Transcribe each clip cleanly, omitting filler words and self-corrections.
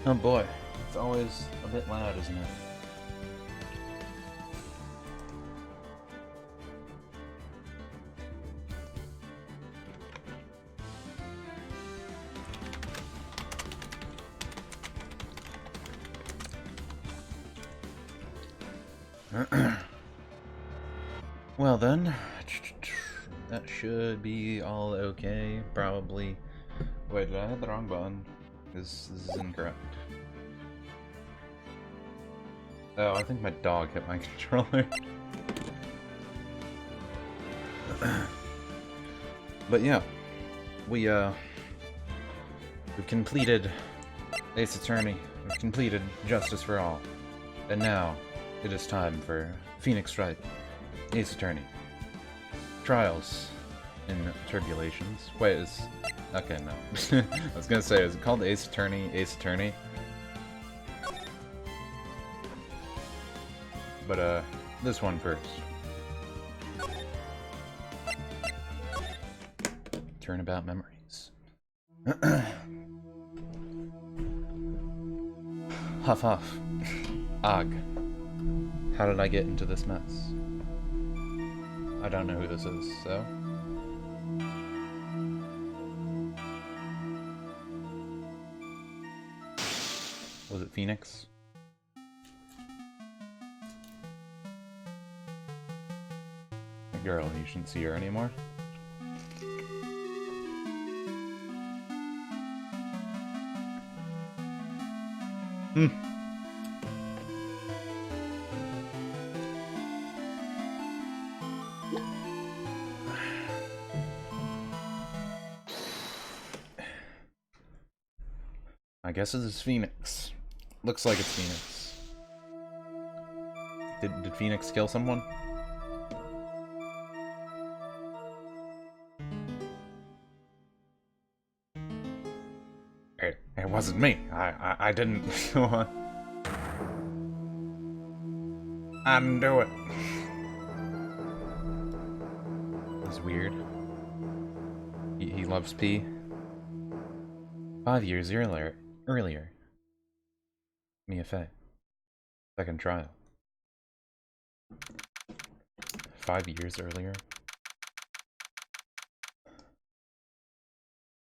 Oh boy, it's always a bit loud, isn't it? Well then, that should be all okay, probably. Wait, did I hit the wrong button? This is incorrect. Oh, I think my dog hit my controller. But yeah, we've completed Ace Attorney, we've completed Justice for All, and now it is time for Phoenix Wright, Ace Attorney, Trials in Turbulations. Wait, is... okay, no. I was gonna say, is it called Ace Attorney, Ace Attorney? But, this one first. Turnabout Memories. Huff huff. Ugh. How did I get into this mess? I don't know who this is, so... was it Phoenix? A girl, you shouldn't see her anymore. I guess this is Phoenix. Looks like it's Phoenix. Did Phoenix kill someone? It wasn't me. I didn't. I didn't do it. That's weird. He loves pee. 5 years earlier. Mia Fey. Second trial. 5 years earlier.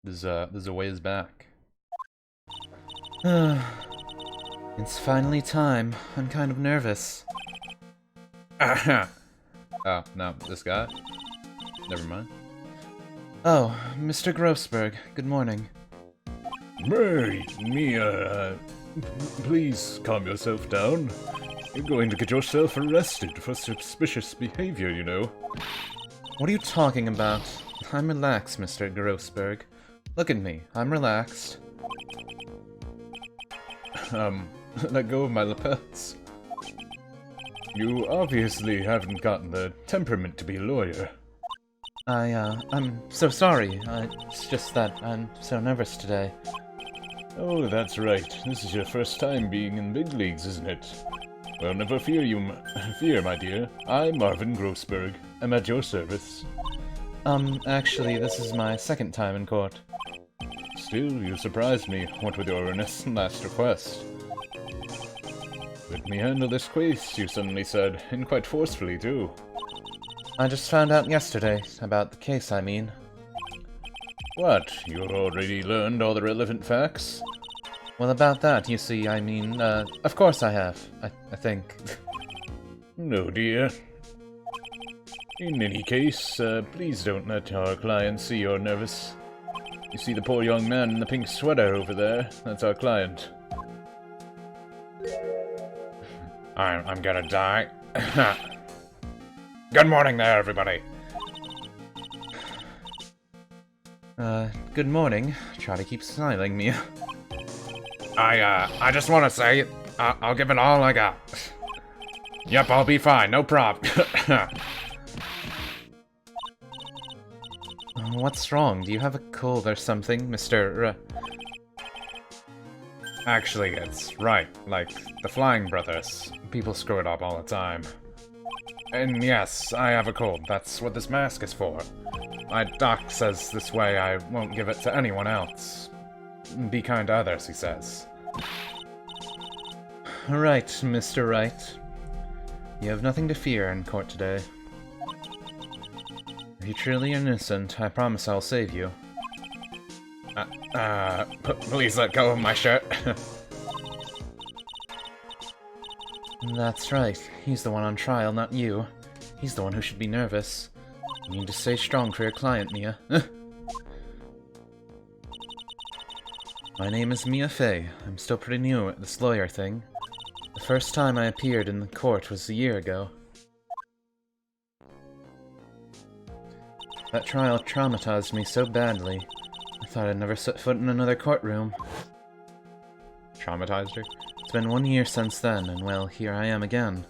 There's a ways back. It's finally time. I'm kind of nervous. Oh, no, this guy? Never mind. Oh, Mr. Grossberg, good morning. Mary, Mia, please calm yourself down. You're going to get yourself arrested for suspicious behavior, you know. What are you talking about? I'm relaxed, Mr. Grossberg. Look at me, I'm relaxed. Let go of my lapels. You obviously haven't gotten the temperament to be a lawyer. I'm so sorry. It's just that I'm so nervous today. Oh, that's right. This is your first time being in big leagues, isn't it? Well, never fear, my dear. I'm Marvin Grossberg. I'm at your service. Actually, this is my second time in court. Still, you surprised me. What with your earnest last request? Let me handle this case, you suddenly said, and quite forcefully, too. I just found out yesterday, about the case, I mean. What? You've already learned all the relevant facts? Well, about that, you see, I mean, of course I have, I think. No, dear. In any case, please don't let our client see you're nervous. You see the poor young man in the pink sweater over there? That's our client. I'm gonna die. Good morning there, everybody. Good morning. Try to keep smiling, Mia. I just want to say, I'll give it all I got. Yep, I'll be fine, no problem. What's wrong? Do you have a cold or something, Mr. Actually, it's right, like the Flying Brothers. People screw it up all the time. And yes, I have a cold. That's what this mask is for. My doc says this way I won't give it to anyone else. Be kind to others, he says. Right, Mr. Wright. You have nothing to fear in court today. If you're truly innocent, I promise I'll save you. Please let go of my shirt. That's right. He's the one on trial, not you. He's the one who should be nervous. You need to stay strong for your client, Mia. My name is Mia Fey. I'm still pretty new at this lawyer thing. The first time I appeared in the court was a year ago. That trial traumatized me so badly. I thought I'd never set foot in another courtroom. Traumatized her? It's been 1 year since then, and well, here I am again.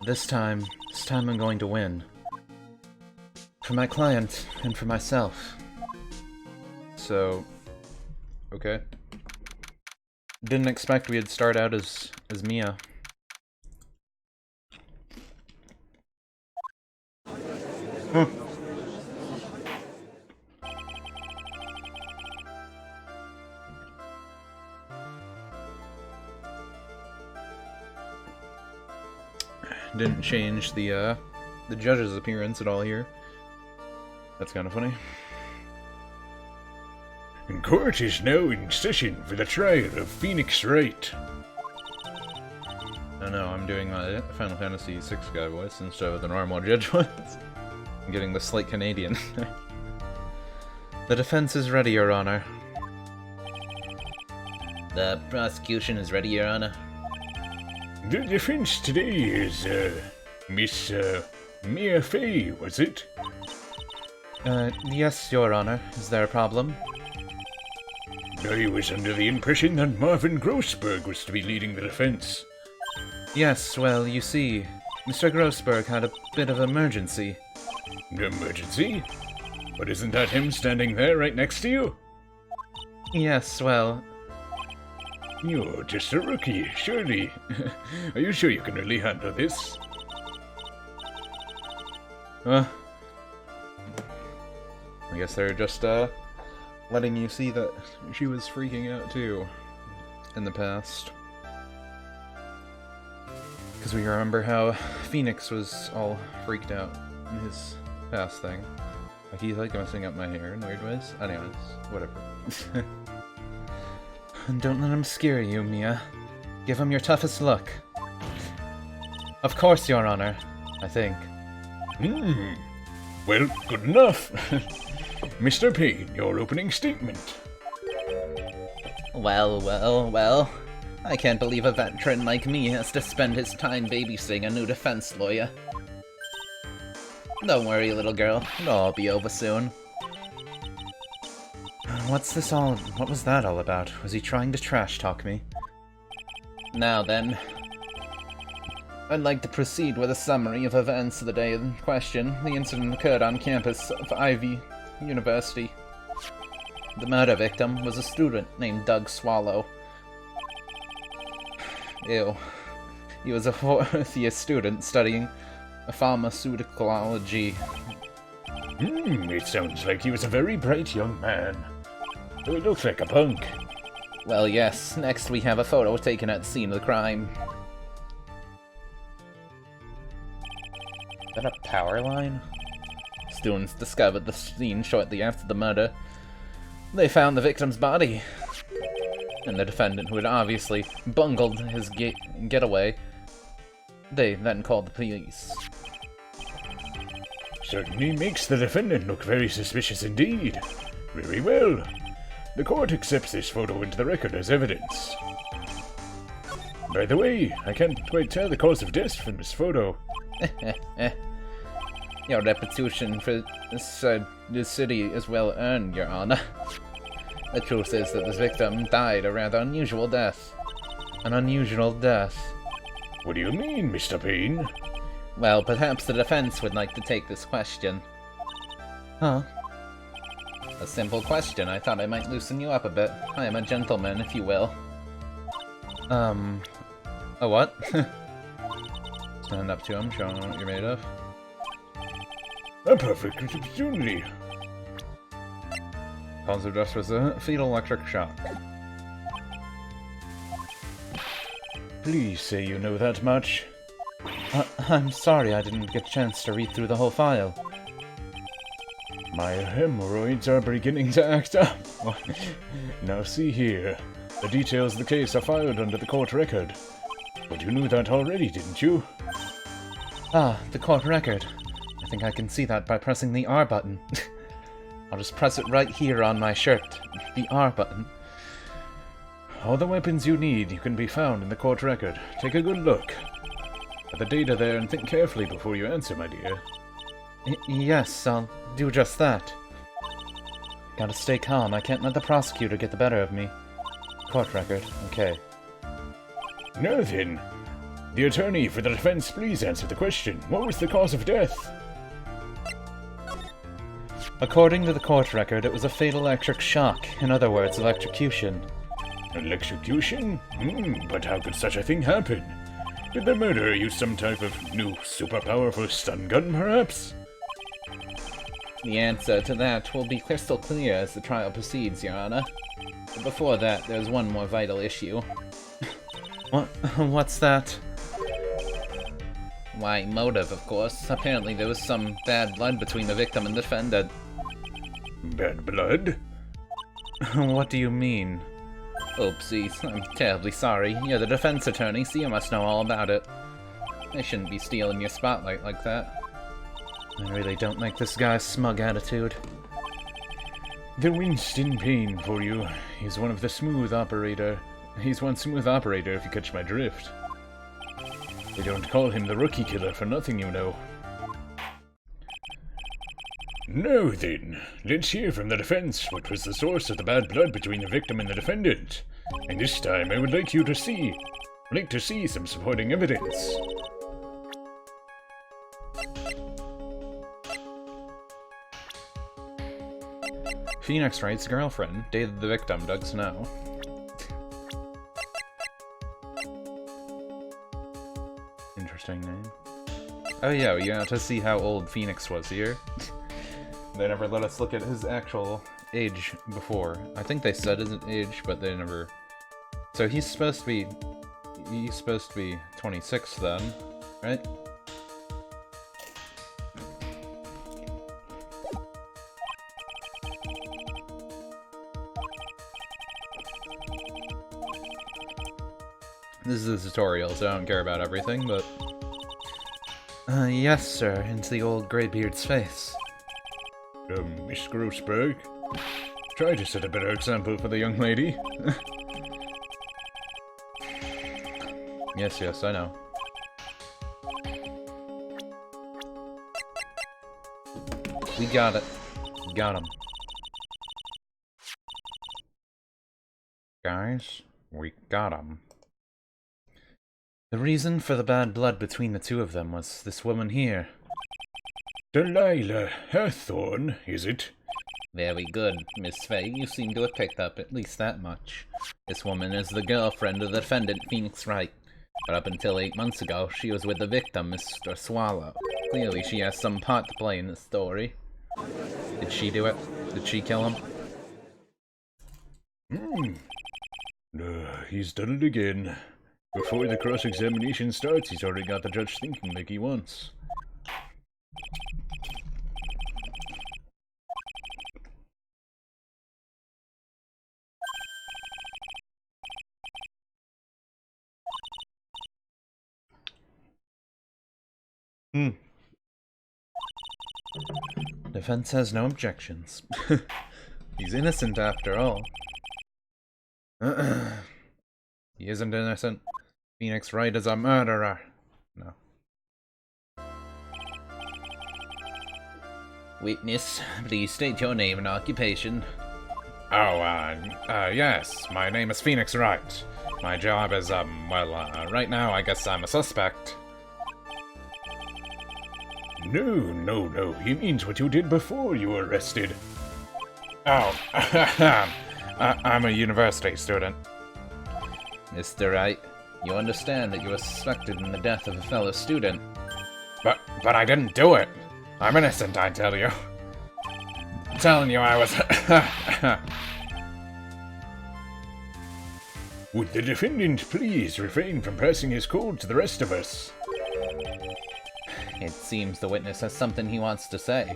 This time I'm going to win. For my client, and for myself. So... okay. Didn't expect we'd start out as Mia. Didn't change the judge's appearance at all here. That's kind of funny. And court is now in session for the trial of Phoenix Wright. I know, I'm doing my Final Fantasy VI guy voice instead of the normal judge voice. I'm getting the slight Canadian. The defense is ready, Your Honor. The prosecution is ready, Your Honor. The defense today is, Miss, Mia Fey, was it? Yes, Your Honor. Is there a problem? I was under the impression that Marvin Grossberg was to be leading the defense. Yes, well, you see, Mr. Grossberg had a bit of emergency. Emergency? But isn't that him standing there right next to you? Yes, well... You're just a rookie, surely. Are you sure you can really handle this? I guess they're just, letting you see that she was freaking out too in the past. Because we remember how Phoenix was all freaked out in his past thing. Like he's like messing up my hair in weird ways. Anyways, whatever. And don't let him scare you, Mia. Give him your toughest look. Of course, Your Honor. I think. Well, good enough. Mr. Payne, your opening statement. Well. I can't believe a veteran like me has to spend his time babysitting a new defense lawyer. Don't worry, little girl. It'll all be over soon. What was that all about? Was he trying to trash talk me? Now then. I'd like to proceed with a summary of events of the day in question. The incident occurred on campus of Ivy University. The murder victim was a student named Doug Swallow. Ew. He was a fourth-year student studying pharmaceuticology. It sounds like he was a very bright young man. Though he looks like a punk. Well, yes. Next we have a photo taken at the scene of the crime. Is that a power line? Students discovered the scene shortly after the murder. They found the victim's body. And the defendant, who had obviously bungled his getaway, they then called the police. Certainly makes the defendant look very suspicious indeed. Very well. The court accepts this photo into the record as evidence. By the way, I can't quite tell the cause of death from this photo. Your reputation for this city is well earned, Your Honor. The truth is that this victim died a rather unusual death. An unusual death. What do you mean, Mr. Payne? Well, perhaps the defense would like to take this question. Huh? A simple question. I thought I might loosen you up a bit. I am a gentleman, if you will. A what? Stand up to him, show him what you're made of. A perfect opportunity. Cause of death was a fatal electric shock. please say you know that much. I'm sorry I didn't get a chance to read through the whole file. My hemorrhoids are beginning to act up. Now see here. The details of the case are filed under the court record. But you knew that already, didn't you? Ah, the court record. I think I can see that by pressing the R button. I'll just press it right here on my shirt. The R button. All the weapons you need can be found in the court record. Take a good look at the data there and think carefully before you answer, my dear. Yes, I'll do just that. Gotta stay calm. I can't let the prosecutor get the better of me. Court record. Okay. Now then, the attorney for the defense, please answer the question. What was the cause of death? According to the court record, it was a fatal electric shock. In other words, electrocution. Electrocution? But how could such a thing happen? Did the murderer use some type of new super-powerful stun gun, perhaps? The answer to that will be crystal clear as the trial proceeds, Your Honor. But before that, there's one more vital issue. What's that? Why, motive, of course. Apparently there was some bad blood between the victim and the defendant. Bad blood? What do you mean? Oopsies, I'm terribly sorry. You're the defense attorney, so you must know all about it. I shouldn't be stealing your spotlight like that. I really don't like this guy's smug attitude. The winced in pain for you. He's one smooth operator if you catch my drift. They don't call him the rookie killer for nothing, you know. Now then, let's hear from the defense what was the source of the bad blood between the victim and the defendant. And this time I would like to see some supporting evidence. Phoenix Wright's girlfriend dated the victim, Doug Snow. Interesting name. Oh yeah, to see how old Phoenix was here. They never let us look at his actual age before. I think they said his age, but they never... So he's supposed to be 26 then, right? This is a tutorial, so I don't care about everything, but... yes, sir, into the old Greybeard's face. Miss Grossberg? Try to set a better example for the young lady. Yes, I know. We got it. Got him. Guys, we got him. The reason for the bad blood between the two of them was this woman here. Delilah Hathorn, is it? Very good, Miss Faye. You seem to have picked up at least that much. This woman is the girlfriend of the defendant, Phoenix Wright. But up until 8 months ago, she was with the victim, Mr. Swallow. Clearly, she has some part to play in the story. Did she do it? Did she kill him? He's done it again. Before the cross-examination starts, he's already got the judge thinking like he wants. Defense has no objections. He's innocent after all. He isn't innocent. Phoenix Wright is a murderer. No. Witness, please state your name and occupation. Yes, my name is Phoenix Wright. My job is, right now I guess I'm a suspect. No, he means what you did before you were arrested. Oh, I'm a university student. Mr. Wright, you understand that you were suspected in the death of a fellow student. But I didn't do it. I'm innocent, I tell you. I'm telling you I was... Would the defendant please refrain from passing his code to the rest of us? It seems the witness has something he wants to say.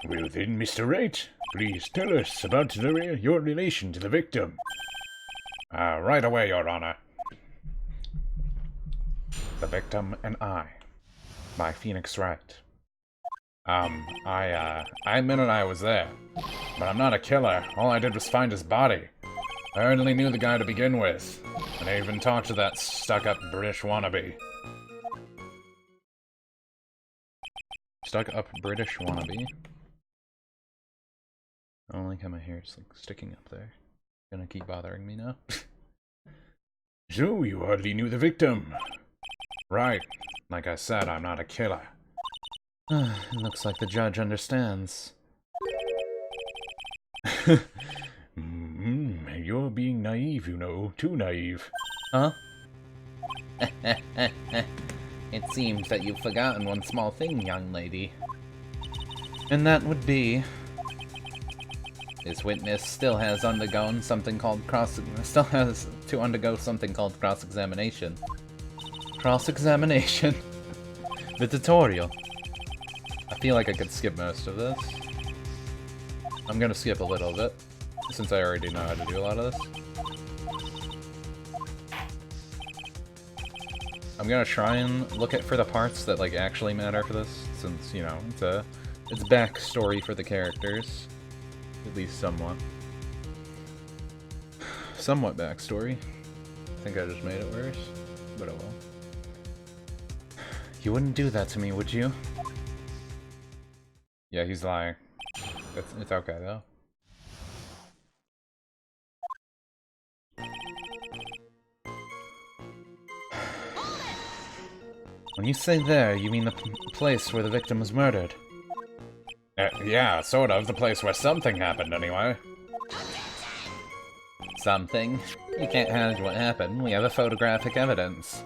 Well then, Mr. Wright, please tell us about your relation to the victim. Right away, Your Honor. The Victim and I, by Phoenix Wright. I admitted I was there, but I'm not a killer. All I did was find his body. I hardly knew the guy to begin with, and I even talked to that stuck-up British wannabe. Stuck-up British wannabe? I don't like how my hair's like sticking up there. Gonna keep bothering me now. So, you hardly knew the victim. Right. Like I said, I'm not a killer. Looks like the judge understands. You're being naive, you know. Too naive. Huh? It seems that you've forgotten one small thing, young lady. And that would be... this witness still has to undergo something called cross-examination. Cross-examination? The tutorial. I feel like I could skip most of this. I'm gonna skip a little bit, since I already know how to do a lot of this. I'm gonna try and look for the parts that like actually matter for this, since, you know, it's backstory for the characters. At least somewhat. Somewhat backstory. I think I just made it worse, but oh well. You wouldn't do that to me, would you? Yeah, he's lying. It's okay, though. When you say there, you mean the place where the victim was murdered? Yeah, sort of. The place where something happened, anyway. Something? You can't hide what happened. We have a photographic evidence.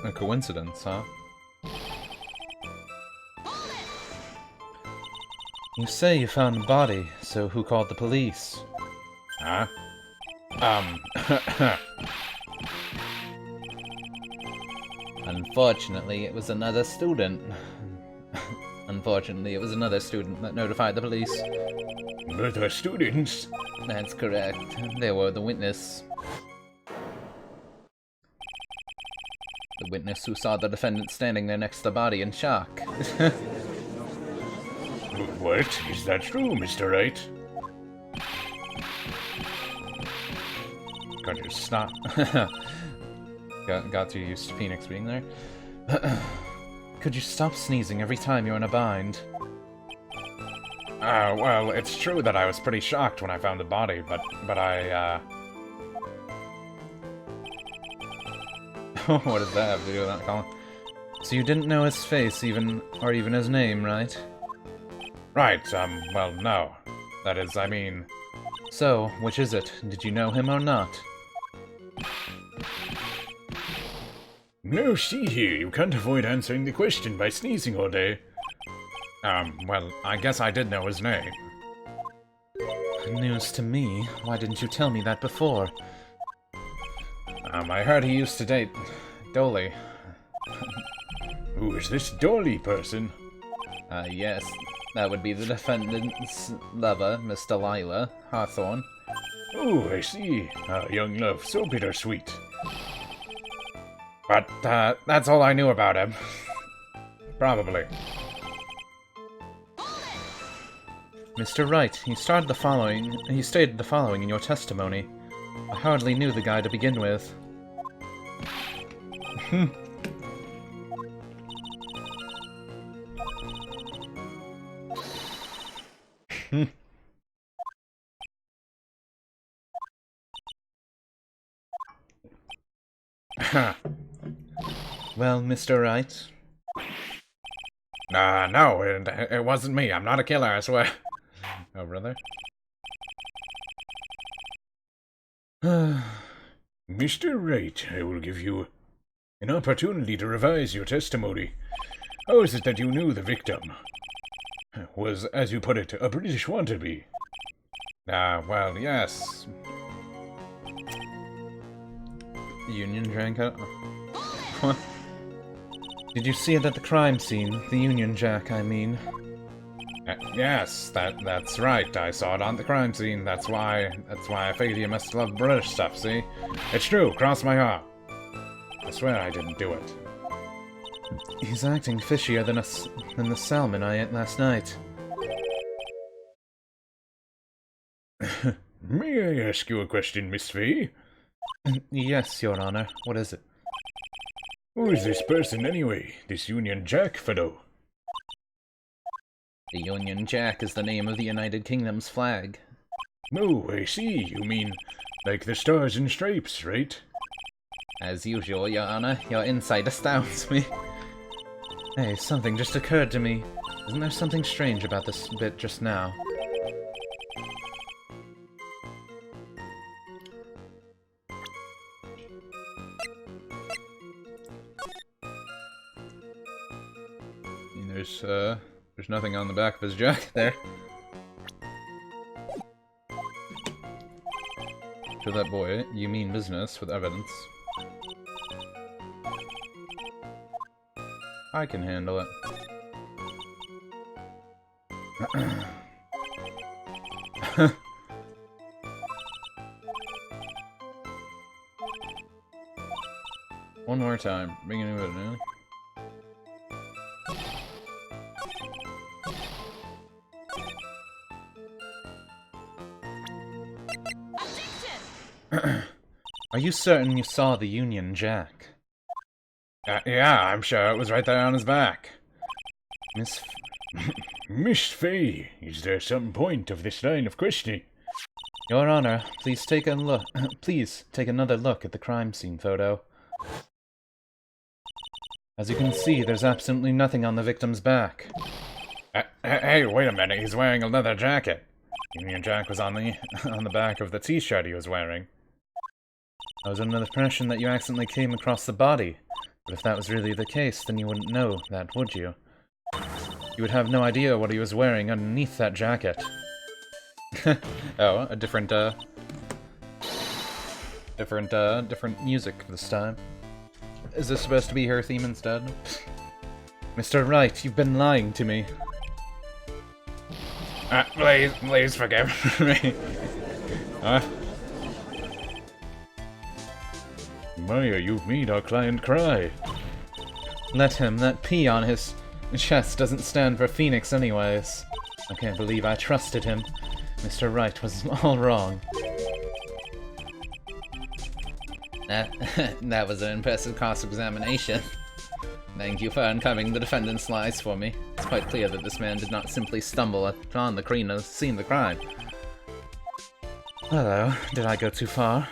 A coincidence, huh? You say you found a body, so who called the police? Huh? Unfortunately, it was another student. Unfortunately, it was another student that notified the police. Other students? That's correct. They were the witness. The witness who saw the defendant standing there next to the body in shock. What? Is that true, Mr. Wright? Could you stop? got too used to Phoenix being there. Could you stop sneezing every time you're in a bind? Well, it's true that I was pretty shocked when I found the body, but I, what does that have to do with that, Colin? So you didn't know his face, or even his name, right? Right, well, no. That is, I mean... So, which is it? Did you know him or not? No, see here, you can't avoid answering the question by sneezing all day. Well, I guess I did know his name. News to me? Why didn't you tell me that before? I heard he used to date Dolly. Who is this Dolly person? Yes. That would be the defendant's lover, Miss Delilah Hawthorne. Oh, I see. Young love, so bittersweet. But, that's all I knew about him. Probably. Mr. Wright, he stated the following in your testimony. I hardly knew the guy to begin with. Well, Mr. Wright? No, it wasn't me. I'm not a killer, I swear. Oh, brother? Mr. Wright, I will give you an opportunity to revise your testimony. How is it that you knew the victim was, as you put it, a British wannabe? Well, yes. Union Jack? What? Did you see it at the crime scene? The Union Jack, I mean. Yes, that's right. I saw it on the crime scene. That's why I figured you must love British stuff, see? It's true, cross my heart. I swear I didn't do it. He's acting fishier than the salmon I ate last night. May I ask you a question, Miss Fay? Yes, Your Honor. What is it? Who is this person, anyway? This Union Jack fellow? The Union Jack is the name of the United Kingdom's flag. Oh, I see. You mean like the stars and stripes, right? As usual, Your Honor, your insight astounds me. Hey, something just occurred to me. Isn't there something strange about this bit just now? There's nothing on the back of his jacket there. Show that boy you mean business with evidence. I can handle it. One more time. Beginning of it now. Are you certain you saw the Union Jack? Yeah, I'm sure it was right there on his back. Miss Fay, is there some point of this line of questioning? Your Honor, please take a look. Please take another look at the crime scene photo. As you can see, there's absolutely nothing on the victim's back. Hey, wait a minute, he's wearing a leather jacket. Union Jack was on the back of the t-shirt he was wearing. I was under the impression that you accidentally came across the body. But if that was really the case, then you wouldn't know that, would you? You would have no idea what he was wearing underneath that jacket. Oh, a different music this time. Is this supposed to be her theme instead? Mr. Wright, you've been lying to me. Please forgive me. Maya, you've made our client cry. Let him. That P on his chest doesn't stand for Phoenix anyways. I can't believe I trusted him. Mr. Wright was all wrong. That was an impressive cross-examination. Thank you for uncovering the defendant's lies for me. It's quite clear that this man did not simply stumble upon the scene of the crime. Hello, did I go too far?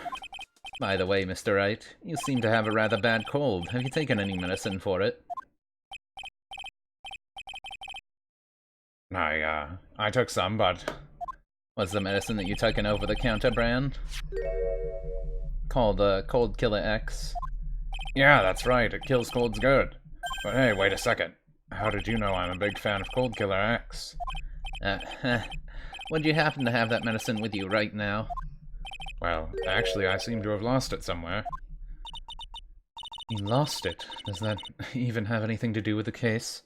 By the way, Mr. Wright, you seem to have a rather bad cold. Have you taken any medicine for it? I took some, but... Was the medicine that you took an over-the-counter brand? Called, Cold Killer X? Yeah, that's right, it kills colds good. But hey, wait a second. How did you know I'm a big fan of Cold Killer X? Would you happen to have that medicine with you right now? Well, actually, I seem to have lost it somewhere. You lost it? Does that even have anything to do with the case?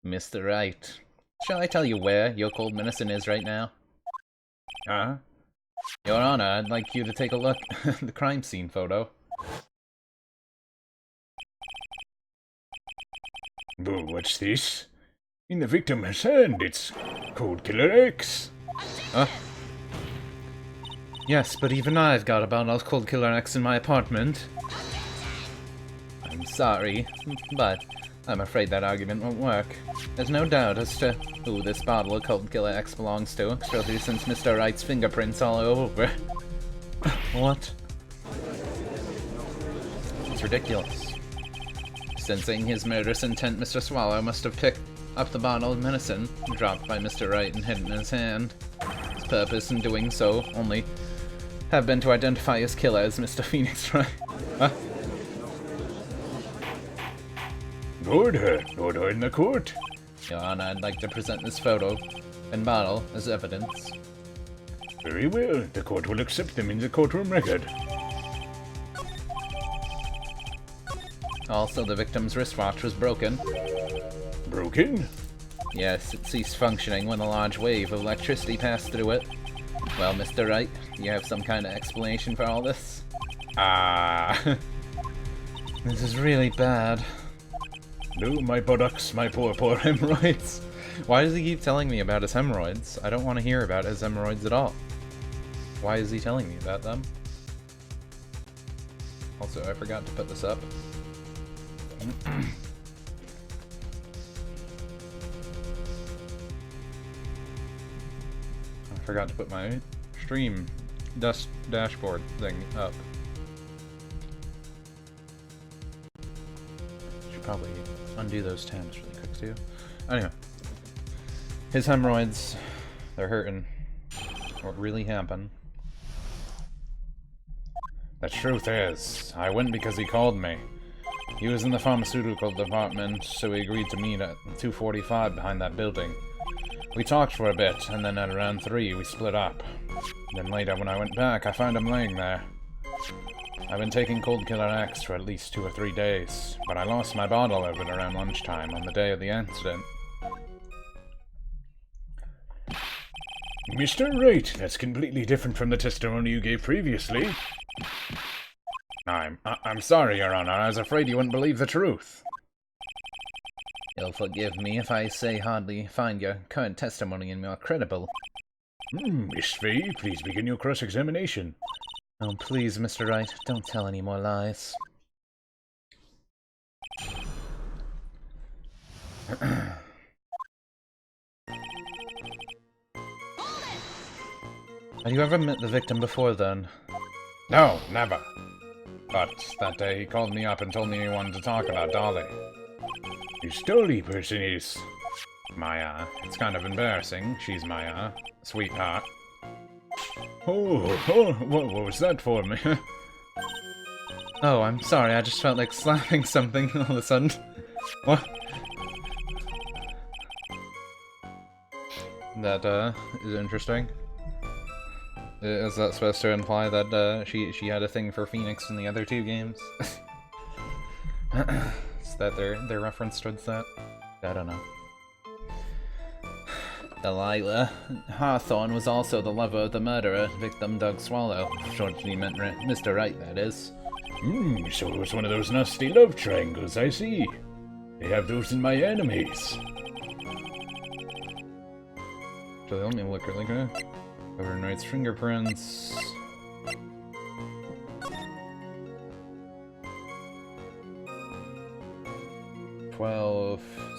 Mr. Wright, shall I tell you where your cold medicine is right now? Huh? Your Honor, I'd like you to take a look at the crime scene photo. But what's this? In the victim's hand, it's Cold Killer X. Yes, but even I've got a bottle of Cold Killer X in my apartment. I'm sorry, but I'm afraid that argument won't work. There's no doubt as to who this bottle of Cold Killer X belongs to, especially since Mr. Wright's fingerprints all over. What? It's ridiculous. Sensing his murderous intent, Mr. Swallow must have picked up the bottle of medicine dropped by Mr. Wright and hidden in his hand. His purpose in doing so only have been to identify his killer as Mr. Phoenix Wright. Huh? Order in the court. Your Honor, I'd like to present this photo and bottle as evidence. Very well, the court will accept them in the courtroom record. Also, the victim's wristwatch was broken. Broken? Yes, it ceased functioning when a large wave of electricity passed through it. Well, Mr. Wright, do you have some kind of explanation for all this? This is really bad. No, my buttocks, my poor Hemorrhoids. Why does he keep telling me about his hemorrhoids? I don't want to hear about his hemorrhoids at all. Why is he telling me about them? Also, I forgot to put this up. I forgot to put my stream dashboard thing up. Should probably undo those tabs really quick too. Anyway, his hemorrhoids, they're hurting. What really happened? The truth is, I went because he called me. He was in the pharmaceutical department, so we agreed to meet at 245 behind that building. We talked for a bit, and then at around 3 we split up. Then later when I went back, I found him laying there. I've been taking Cold Killer X for at least 2 or 3 days, but I lost my bottle of it around lunchtime on the day of the incident. Mr. Wright, that's completely different from the testimony you gave previously. I'm sorry, Your Honor. I was afraid you wouldn't believe the truth. You'll forgive me if I say hardly find your current testimony any more credible. Miss Fay, please begin your cross-examination. Oh, please, Mr. Wright, don't tell any more lies. Have you ever met the victim before then? No, never. But that day he called me up and told me he wanted to talk about Dolly. His Dolly person is my, it's kind of embarrassing. She's my, sweetheart. What was that for me? Oh, I'm sorry, I just felt like slapping something all of a sudden. What? That, is interesting. Is that supposed to imply that, she had a thing for Phoenix in the other 2 games? Is that their reference towards that? I don't know. Delilah. Hawthorne was also the lover of the murderer, victim Doug Swallow. Shortly meant Mr. Wright, that is. So it was one of those nasty love triangles, I see. They have those in my enemies. So let me look really good. Cover Wright's fingerprints.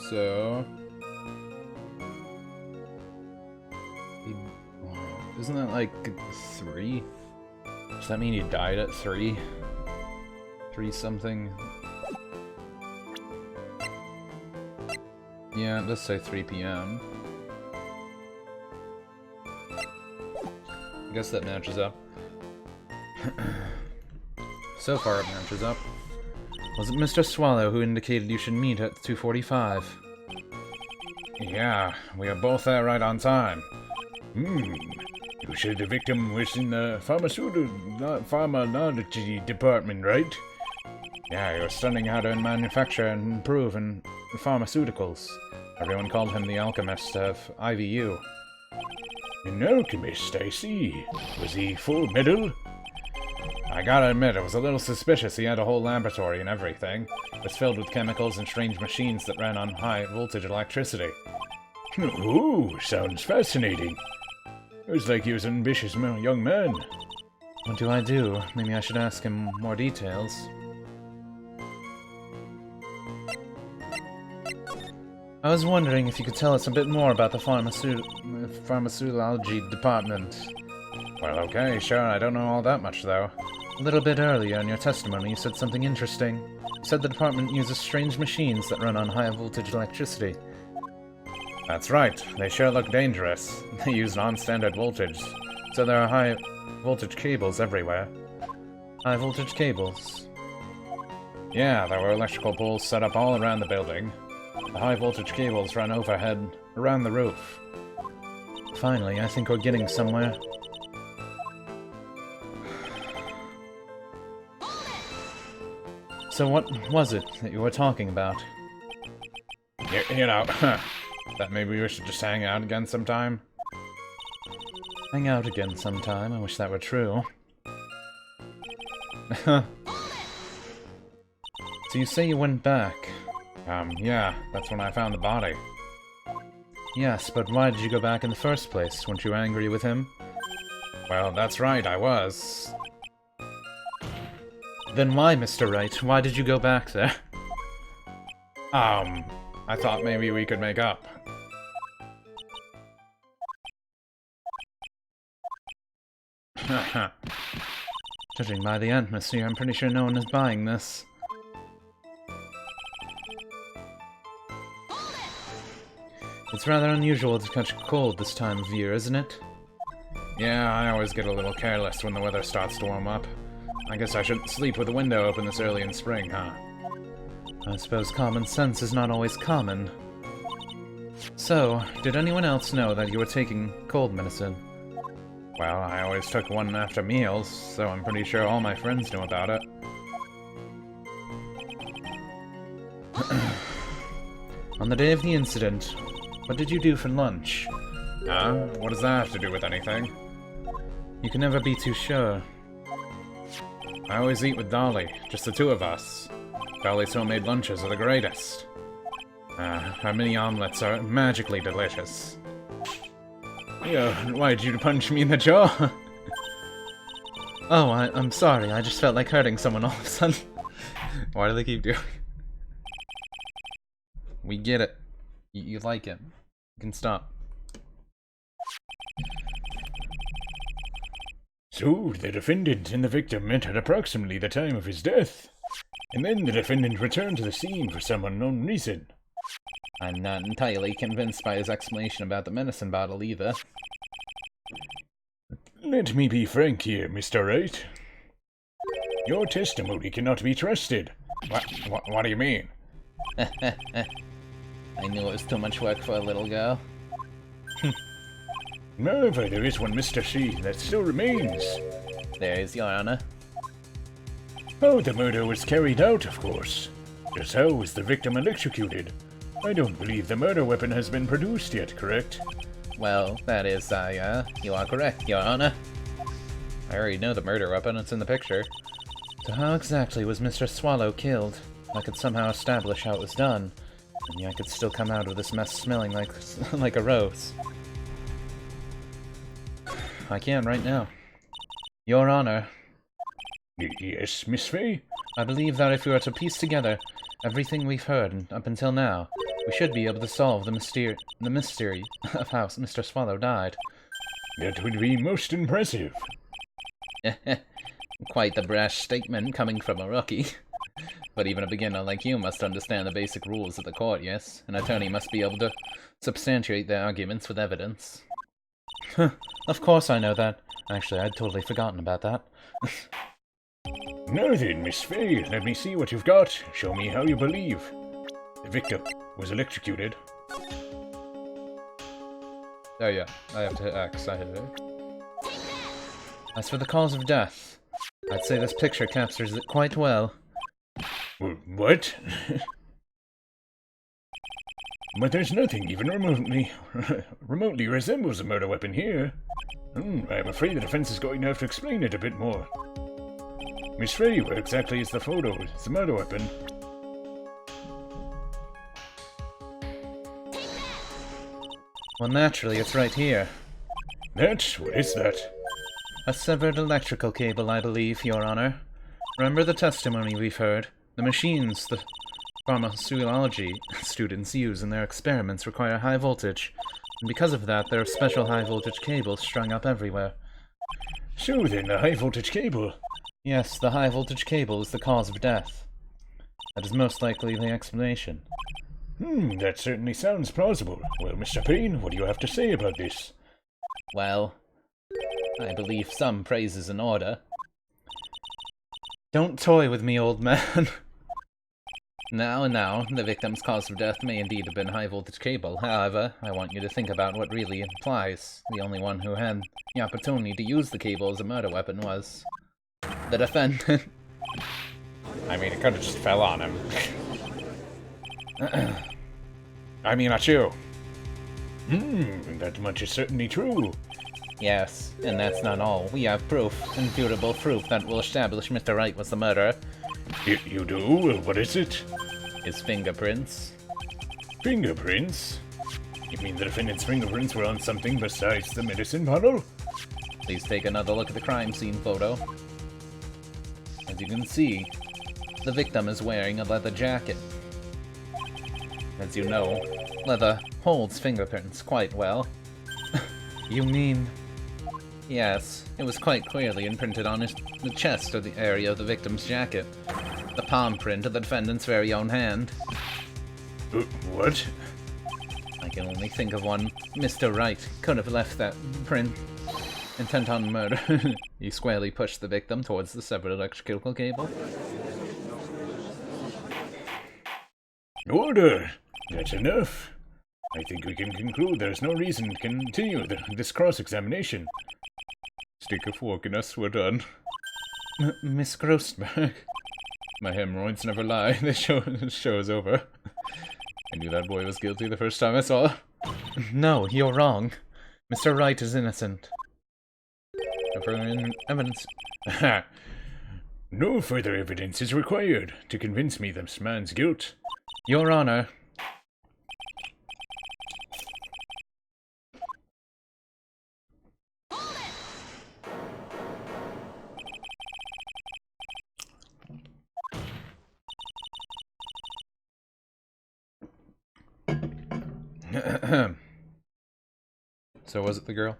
So... Isn't that like 3? Does that mean he died at 3? 3 something? Yeah, let's say 3 p.m. I guess that matches up. So far it matches up. Was it Mr. Swallow who indicated you should meet at 2:45? Yeah, we are both there right on time. You said the victim was in the pharmacology department, right? Yeah, he was studying how to manufacture and improve in pharmaceuticals. Everyone called him the alchemist of IVU. An alchemist, I see. Was he full metal? I gotta admit, it was a little suspicious. He had a whole laboratory and everything. It was filled with chemicals and strange machines that ran on high-voltage electricity. Ooh, sounds fascinating. It was like he was an ambitious young man. What do I do? Maybe I should ask him more details. I was wondering if you could tell us a bit more about the pharmacology department. Well, okay, sure. I don't know all that much, though. A little bit earlier in your testimony, you said something interesting. You said the department uses strange machines that run on high-voltage electricity. That's right. They sure look dangerous. They use non-standard voltage, so there are voltage cables everywhere. High voltage cables. Yeah, there were electrical poles set up all around the building. The high voltage cables run overhead, around the roof. Finally, I think we're getting somewhere. So what was it that you were talking about? You know, that maybe we should just hang out again sometime? Hang out again sometime? I wish that were true. So you say you went back? Yeah, that's when I found the body. Yes, but why did you go back in the first place? Weren't you angry with him? Well, that's right, I was. Then why, Mr. Wright? Why did you go back there? I thought maybe we could make up. Judging by the atmosphere, I'm pretty sure no one is buying this. It's rather unusual to catch a cold this time of year, isn't it? Yeah, I always get a little careless when the weather starts to warm up. I guess I shouldn't sleep with the window open this early in spring, huh? I suppose common sense is not always common. So, did anyone else know that you were taking cold medicine? Well, I always took one after meals, so I'm pretty sure all my friends knew about it. On the day of the incident, what did you do for lunch? Huh? What does that have to do with anything? You can never be too sure. I always eat with Dolly, just the two of us. Dolly's homemade lunches are the greatest. Her mini omelets are magically delicious. Yeah, why did you punch me in the jaw? Oh, I'm sorry, I just felt like hurting someone all of a sudden. Why do they keep doing it? We get it. You like it. You can stop. So, the defendant and the victim met at approximately the time of his death. And then the defendant returned to the scene for some unknown reason. I'm not entirely convinced by his explanation about the medicine bottle either. Let me be frank here, Mr. Wright. Your testimony cannot be trusted. What do you mean? I knew it was too much work for a little girl. However, there is one Mr. C that still remains. There is, Your Honor. How the murder was carried out, of course. Just how was the victim electrocuted? I don't believe the murder weapon has been produced yet, correct? Well, that is, you are correct, Your Honor. I already know the murder weapon, it's in the picture. So how exactly was Mr. Swallow killed? I could somehow establish how it was done, and yet I could still come out of this mess smelling like a rose. I can right now. Your Honor. Yes, Miss Fay? I believe that if we were to piece together everything we've heard up until now, we should be able to solve the mystery of how Mr. Swallow died. That would be most impressive. Quite the brash statement coming from a rookie. But even a beginner like you must understand the basic rules of the court, yes? An attorney must be able to substantiate their arguments with evidence. Of course I know that. Actually, I'd totally forgotten about that. Now then, Miss Fay, let me see what you've got. Show me how you believe. The victim was electrocuted. Oh yeah, I have to hit X. I hit it. As for the cause of death, I'd say this picture captures it quite well. What? But there's nothing even remotely resembles a murder weapon here. I'm afraid the defense is going to have to explain it a bit more. Miss Fay, where exactly is the photo? It's the murder weapon. Well, naturally, it's right here. What is that? A severed electrical cable, I believe, Your Honor. Remember the testimony we've heard? The machines the pharmacology students use in their experiments require high voltage, and because of that, there are special high voltage cables strung up everywhere. So then, the high voltage cable. Yes, the high voltage cable is the cause of death. That is most likely the explanation. That certainly sounds plausible. Well, Mr. Payne, what do you have to say about this? Well, I believe some praise is in order. Don't toy with me, old man. Now, the victim's cause of death may indeed have been high-voltage cable. However, I want you to think about what really implies. The only one who had the opportunity to use the cable as a murder weapon was the defendant. I mean, it could have just fell on him. I mean, not you. That much is certainly true. Yes, and that's not all. We have proof, infutable proof, that will establish Mr. Wright was the murderer. You do? What is it? His fingerprints. Fingerprints? You mean the defendant's fingerprints were on something besides the medicine bottle? Please take another look at the crime scene photo. As you can see, the victim is wearing a leather jacket. As you know, leather holds fingerprints quite well. You mean... Yes, it was quite clearly imprinted on the chest or the area of the victim's jacket. The palm print of the defendant's very own hand. What? I can only think of one. Mr. Wright could have left that print. Intent on murder. He squarely pushed the victim towards the severed electrical cable. Order! That's enough. I think we can conclude there's no reason to continue this cross-examination. Stick a fork in us, we're done. Miss Grossberg. My hemorrhoids never lie. This show is over. I knew that boy was guilty the first time I saw him. No, you're wrong. Mr. Wright is innocent. No further evidence. No further evidence is required to convince me this man's guilt. Your Honor. So was it the girl?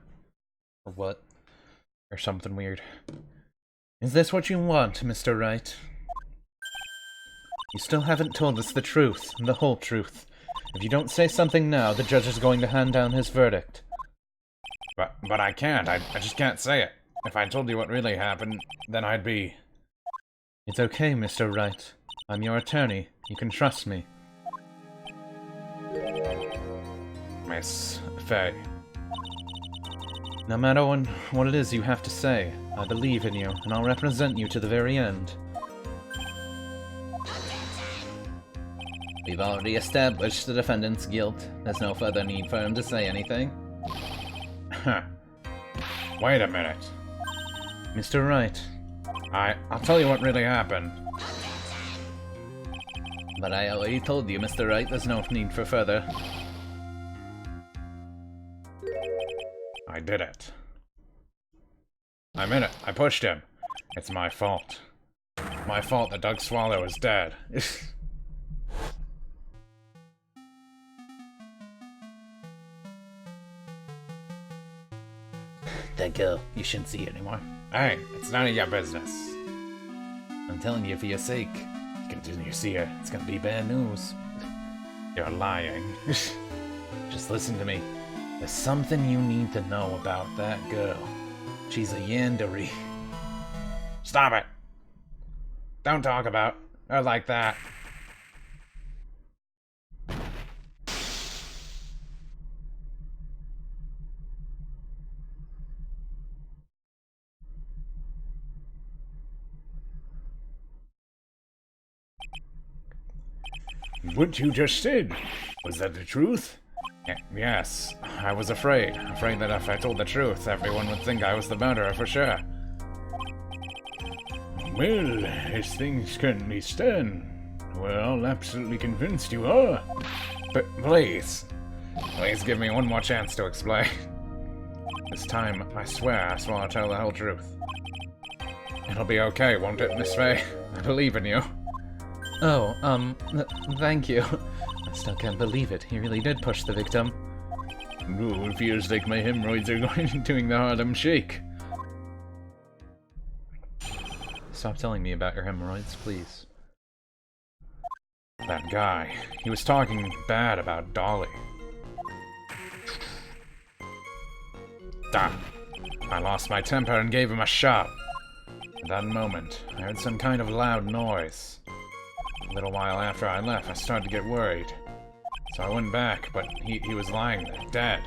Or what? Or something weird? Is this what you want, Mr. Wright? You still haven't told us the truth, the whole truth. If you don't say something now, the judge is going to hand down his verdict. But I can't. I just can't say it. If I told you what really happened, then I'd be... It's okay, Mr. Wright. I'm your attorney. You can trust me. Miss Faye. No matter what it is you have to say, I believe in you, and I'll represent you to the very end. We've already established the defendant's guilt. There's no further need for him to say anything. Wait a minute. Mr. Wright. I'll tell you what really happened. But I already told you, Mr. Wright, there's no need for further. I did it. I meant it. I pushed him. It's my fault. My fault that Doug Swallow is dead. That girl, you shouldn't see her anymore. Hey, it's none of your business. I'm telling you for your sake. You continue to see her, It's gonna be bad news. you're lying. Just listen to me. There's something you need to know about that girl. She's a yandere. Stop it! Don't talk about her like that. What you just said, was that the truth? Yes, I was afraid. Afraid that if I told the truth, everyone would think I was the murderer for sure. Well, as things currently stand, well, absolutely convinced you are. But please give me one more chance to explain. This time, I swear I'll tell the whole truth. It'll be okay, won't it, Miss Faye? I believe in you. Oh, thank you. I still can't believe it. He really did push the victim. Ooh, it feels like my hemorrhoids are doing the Harlem Shake. Stop telling me about your hemorrhoids, please. That guy, he was talking bad about Dolly. I lost my temper and gave him a shove. At that moment, I heard some kind of loud noise. A little while after I left, I started to get worried. So I went back, but he was lying there, dead.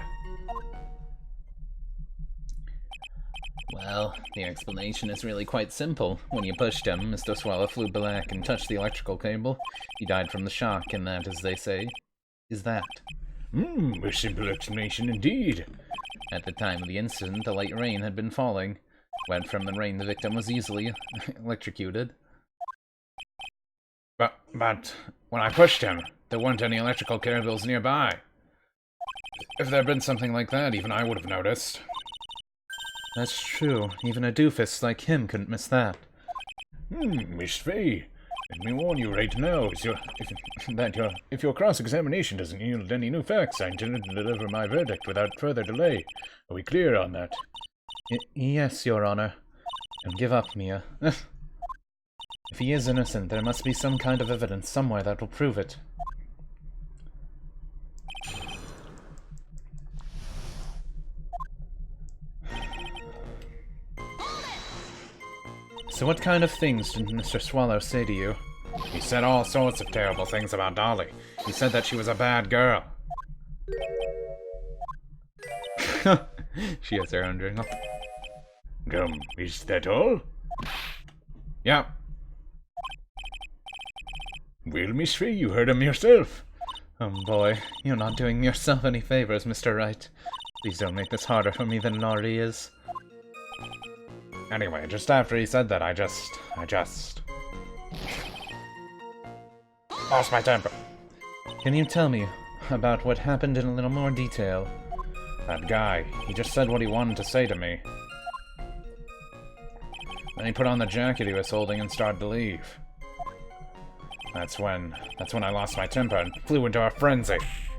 Well, the explanation is really quite simple. When you pushed him, Mr. Swallow flew back and touched the electrical cable. He died from the shock, and that, as they say, is that. A simple explanation indeed. At the time of the incident, a light rain had been falling. Wet from the rain, the victim was easily electrocuted. But when I pushed him, there weren't any electrical cables nearby. If there had been something like that, even I would have noticed. That's true. Even a doofus like him couldn't miss that. Miss Fay, let me warn you right now, if your cross-examination doesn't yield any new facts, I intend to deliver my verdict without further delay. Are we clear on that? Yes, Your Honor. Don't give up, Mia. If he is innocent, there must be some kind of evidence somewhere that will prove it. So what kind of things did Mr. Swallow say to you? He said all sorts of terrible things about Dolly. He said that she was a bad girl. She has her own journal. Is that all? Yeah. Well, Miss Fay, you heard him yourself. Oh boy, you're not doing yourself any favors, Mr. Wright. Please don't make this harder for me than it already is. Anyway, just after he said that, I just lost my temper. Can you tell me about what happened in a little more detail? That guy, he just said what he wanted to say to me. Then he put on the jacket he was holding and started to leave. That's when I lost my temper and flew into a frenzy.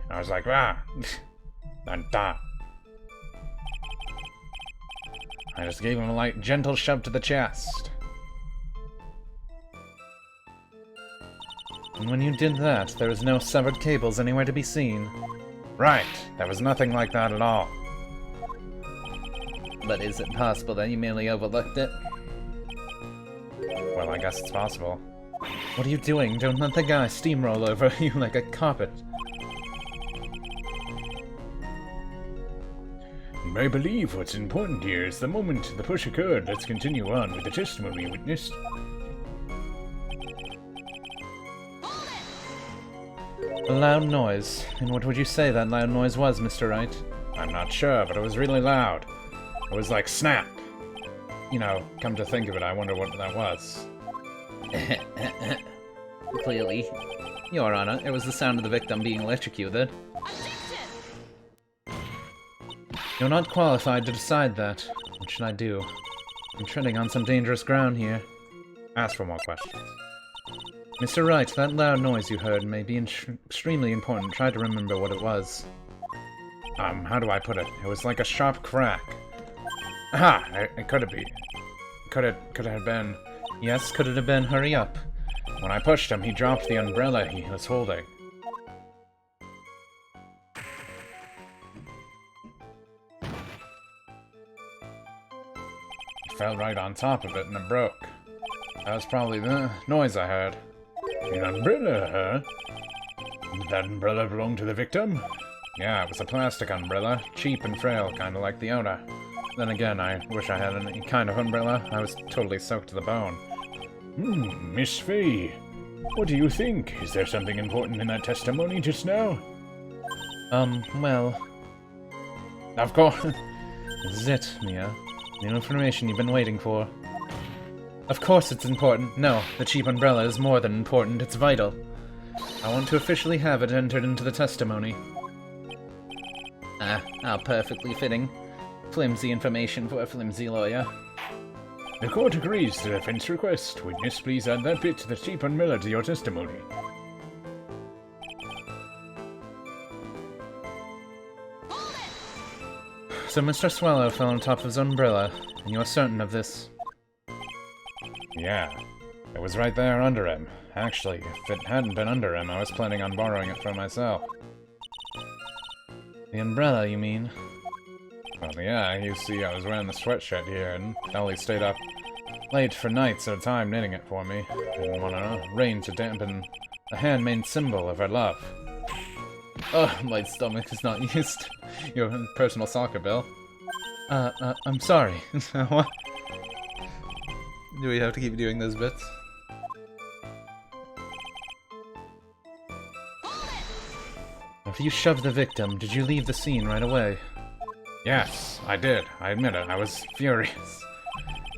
I was like, ah, and da. I just gave him a light, gentle shove to the chest. And when you did that, there was no severed cables anywhere to be seen. Right, there was nothing like that at all. But is it possible that you merely overlooked it? Well, I guess it's possible. What are you doing? Don't let the guy steamroll over you like a carpet. I believe what's important here is the moment the push occurred. Let's continue on with the testimony we witnessed. A loud noise. And what would you say that loud noise was, Mr. Wright? I'm not sure, but it was really loud. It was like snap. You know, come to think of it, I wonder what that was. Clearly. Your Honor, it was the sound of the victim being electrocuted. You're not qualified to decide that. What should I do? I'm treading on some dangerous ground here. Ask for more questions. Mr. Wright, that loud noise you heard may be extremely important. Try to remember what it was. How do I put it? It was like a sharp crack. Aha! It could be. Could it have been... Yes, could it have been? Hurry up. When I pushed him, he dropped the umbrella he was holding. Fell right on top of it and it broke. That was probably the noise I heard. An umbrella, huh? Did that umbrella belong to the victim? Yeah, it was a plastic umbrella, cheap and frail, kinda like the owner. Then again, I wish I had any kind of umbrella. I was totally soaked to the bone. Miss Fay, what do you think? Is there something important in that testimony just now? Well... Of course... This is it, Mia. The information you've been waiting for. Of course it's important. No, the cheap umbrella is more than important, it's vital. I want to officially have it entered into the testimony. How perfectly fitting. Flimsy information for a flimsy lawyer. The court agrees to the defense request. Witness, please add that bit to the cheap umbrella to your testimony. So Mr. Swallow fell on top of his umbrella, and you're certain of this? Yeah. It was right there under him. Actually, if it hadn't been under him, I was planning on borrowing it for myself. The umbrella, you mean? Well, yeah, you see, I was wearing the sweatshirt here, and Ellie stayed up late for nights at a time knitting it for me. Didn't want rain to dampen the handmade symbol of her love. Oh, my stomach is not used to your personal soccer bell. I'm sorry. What? Do we have to keep doing those bits? After you shoved the victim, did you leave the scene right away? Yes, I did. I admit it. I was furious.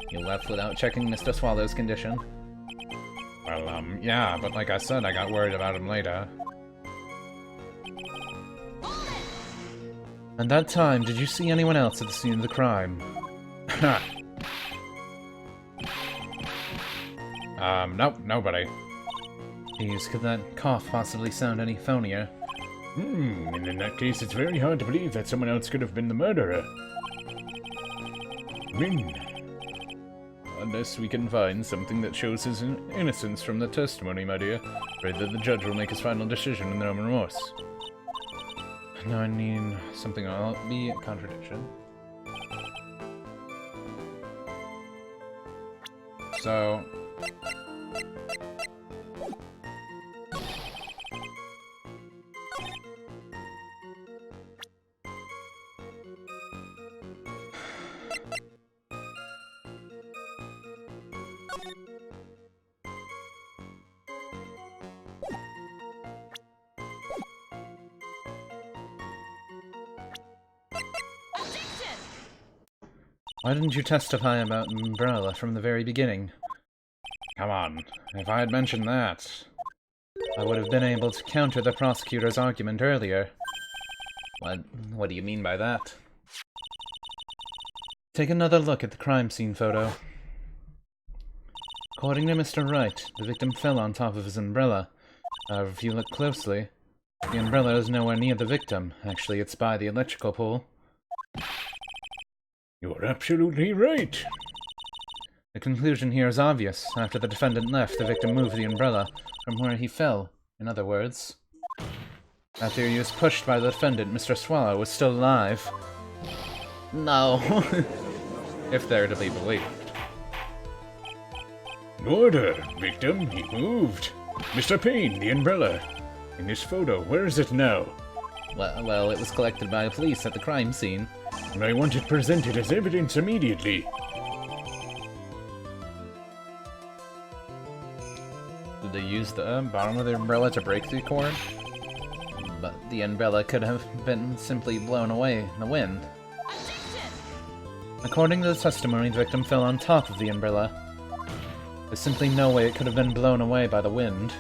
You left without checking Mr. Swallow's condition? Well, yeah, but like I said, I got worried about him later. At that time, did you see anyone else at the scene of the crime? Nope, nobody. Geez, could that cough possibly sound any phonier? And in that case, it's very hard to believe that someone else could have been the murderer. Unless we can find something that shows his innocence from the testimony, my dear. Afraid that the judge will make his final decision in no remorse. No, I mean, something will be a contradiction. So... Why didn't you testify about Umbrella from the very beginning? Come on, if I had mentioned that, I would have been able to counter the prosecutor's argument earlier. What do you mean by that? Take another look at the crime scene photo. According to Mr. Wright, the victim fell on top of his umbrella. However, if you look closely, the umbrella is nowhere near the victim. Actually, it's by the electrical pole. You're absolutely right. The conclusion here is obvious. After the defendant left, the victim moved the umbrella from where he fell. In other words, after he was pushed by the defendant, Mr. Swallow was still alive. No. If they're to be believed. Order, victim, he moved. Mr. Payne, the umbrella. In this photo, where is it now? Well, it was collected by the police at the crime scene. And I want it presented as evidence immediately. Did they use the bottom of the umbrella to break the cord? But the umbrella could have been simply blown away in the wind. According to the testimony, the victim fell on top of the umbrella. There's simply no way it could have been blown away by the wind.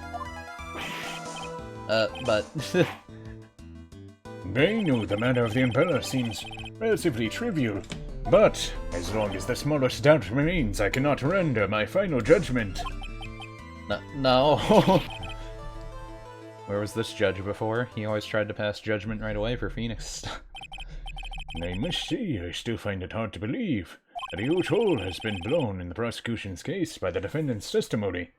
But... I know the matter of the umbrella seems relatively trivial, but as long as the smallest doubt remains, I cannot render my final judgment. No. Where was this judge before? He always tried to pass judgment right away for Phoenix. I must say, I still find it hard to believe that a huge hole has been blown in the prosecution's case by the defendant's testimony.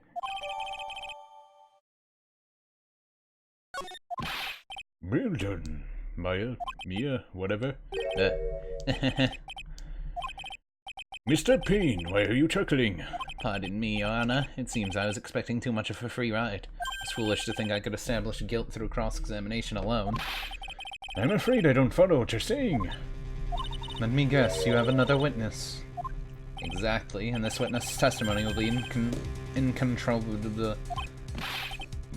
Well done, Mia, whatever. Mr. Payne, why are you chuckling? Pardon me, Your Honor. It seems I was expecting too much of a free ride. It's foolish to think I could establish guilt through cross-examination alone. I'm afraid I don't follow what you're saying. Let me guess, you have another witness. Exactly, and this witness' testimony will be in control of the...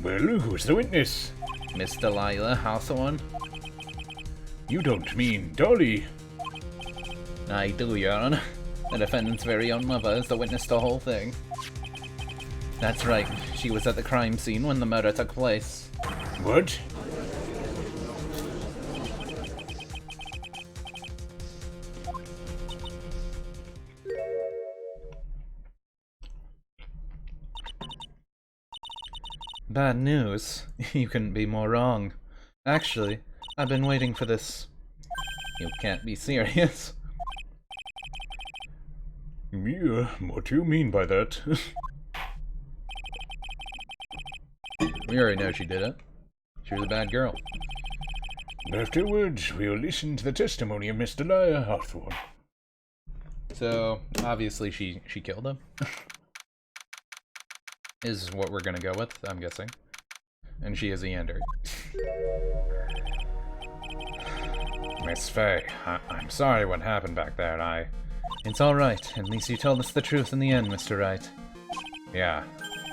Well, who's the witness? Miss Delilah Hawthorne. You don't mean Dolly? I do, Your Honor. The defendant's very own mother is the witness to the whole thing. That's right, she was at the crime scene when the murder took place. What? Bad news. You couldn't be more wrong. Actually, I've been waiting for this. You can't be serious. Mia, what do you mean by that? We already know she did it. She was a bad girl. Afterwards, we'll listen to the testimony of Miss Delia Hawthorne. So, obviously she killed him. Is what we're gonna go with, I'm guessing. And she is Eander. Miss Faye, I'm sorry what happened back there. It's alright. At least you told us the truth in the end, Mr. Wright. Yeah.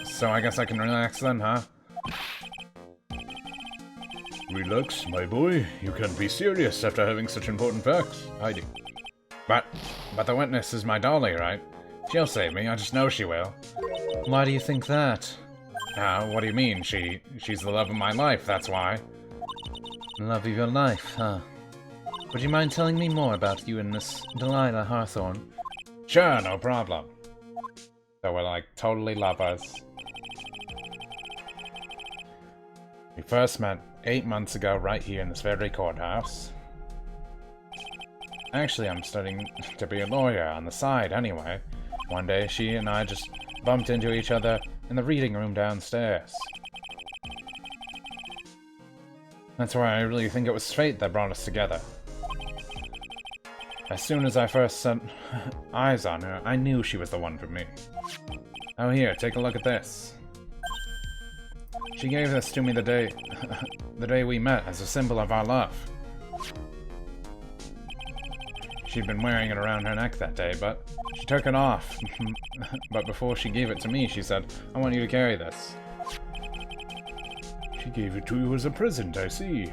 So I guess I can relax then, huh? Relax, my boy. You can't be serious after having such important facts. I do. But the witness is my dolly, right? She'll save me, I just know she will. Why do you think that? What do you mean? She's the love of my life, that's why. Love of your life, huh? Would you mind telling me more about you and Miss Delia Hawthorne? Sure, no problem. So we're like totally lovers. We first met 8 months ago right here in this very courthouse. Actually, I'm studying to be a lawyer on the side anyway. One day, she and I just bumped into each other in the reading room downstairs. That's where I really think it was fate that brought us together. As soon as I first set eyes on her, I knew she was the one for me. Oh, here, take a look at this. She gave this to me the day we met as a symbol of our love. She'd been wearing it around her neck that day, but she took it off. But before she gave it to me, she said, "I want you to carry this." She gave it to you as a present, I see.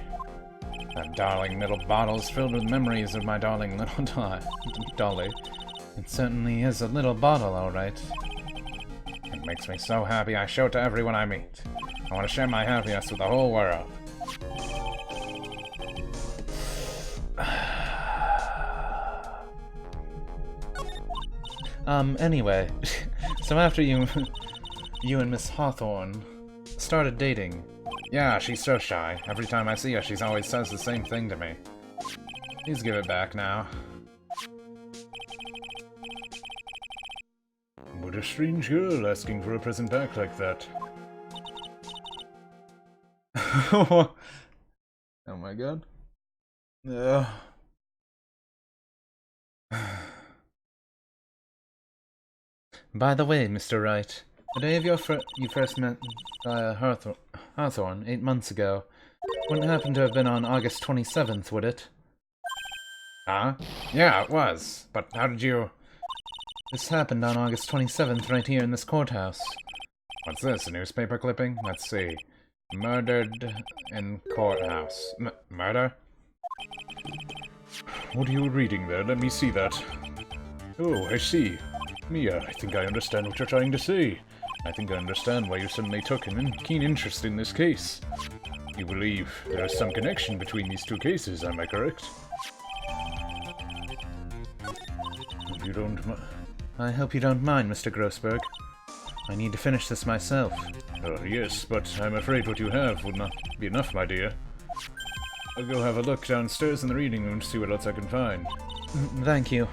That darling little bottle's filled with memories of my darling little dolly. It certainly is a little bottle, alright. It makes me so happy I show it to everyone I meet. I want to share my happiness with the whole world. Anyway, so after you and Miss Hawthorne started dating... Yeah, she's so shy. Every time I see her, she always says the same thing to me. Please give it back now. What a strange girl asking for a present back like that. Oh my god. By the way, Mr. Wright, the day of you first met Hawthorne 8 months ago wouldn't happen to have been on August 27th, would it? Huh? Yeah, it was. But how did you... This happened on August 27th right here in this courthouse. What's this, a newspaper clipping? Let's see. Murdered in courthouse. Murder? What are you reading there? Let me see that. Oh, I see. Mia, I think I understand what you're trying to say. I think I understand why you suddenly took an keen interest in this case. You believe there is some connection between these two cases, am I correct? If you don't I hope you don't mind, Mr. Grossberg. I need to finish this myself. Yes, but I'm afraid what you have would not be enough, my dear. I'll go have a look downstairs in the reading room to see what else I can find. Thank you.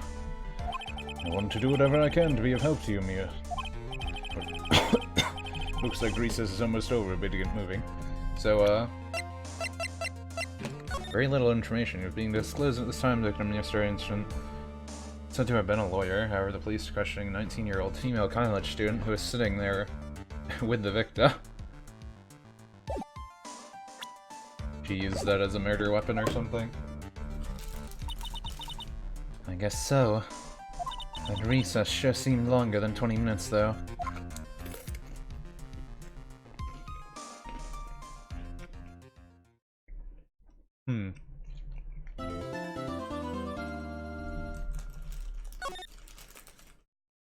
I want to do whatever I can to be of help to you, Mia. Looks like recess is almost over, better get moving. So, very little information is being disclosed at this time. The criminal history incident said to have been a lawyer. However, the police are questioning a 19-year-old female college student who was sitting there with the victim. She used that as a murder weapon or something. I guess so. That recess sure seemed longer than 20 minutes, though.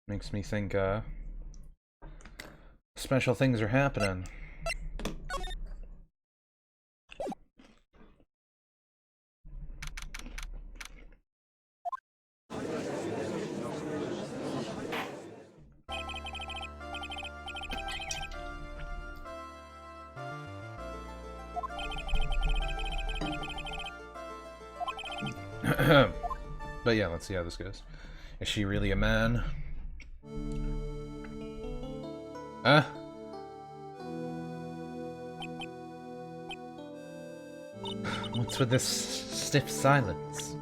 Makes me think, special things are happening. But yeah, let's see how this goes. Is she really a man? Huh? What What's with this stiff silence?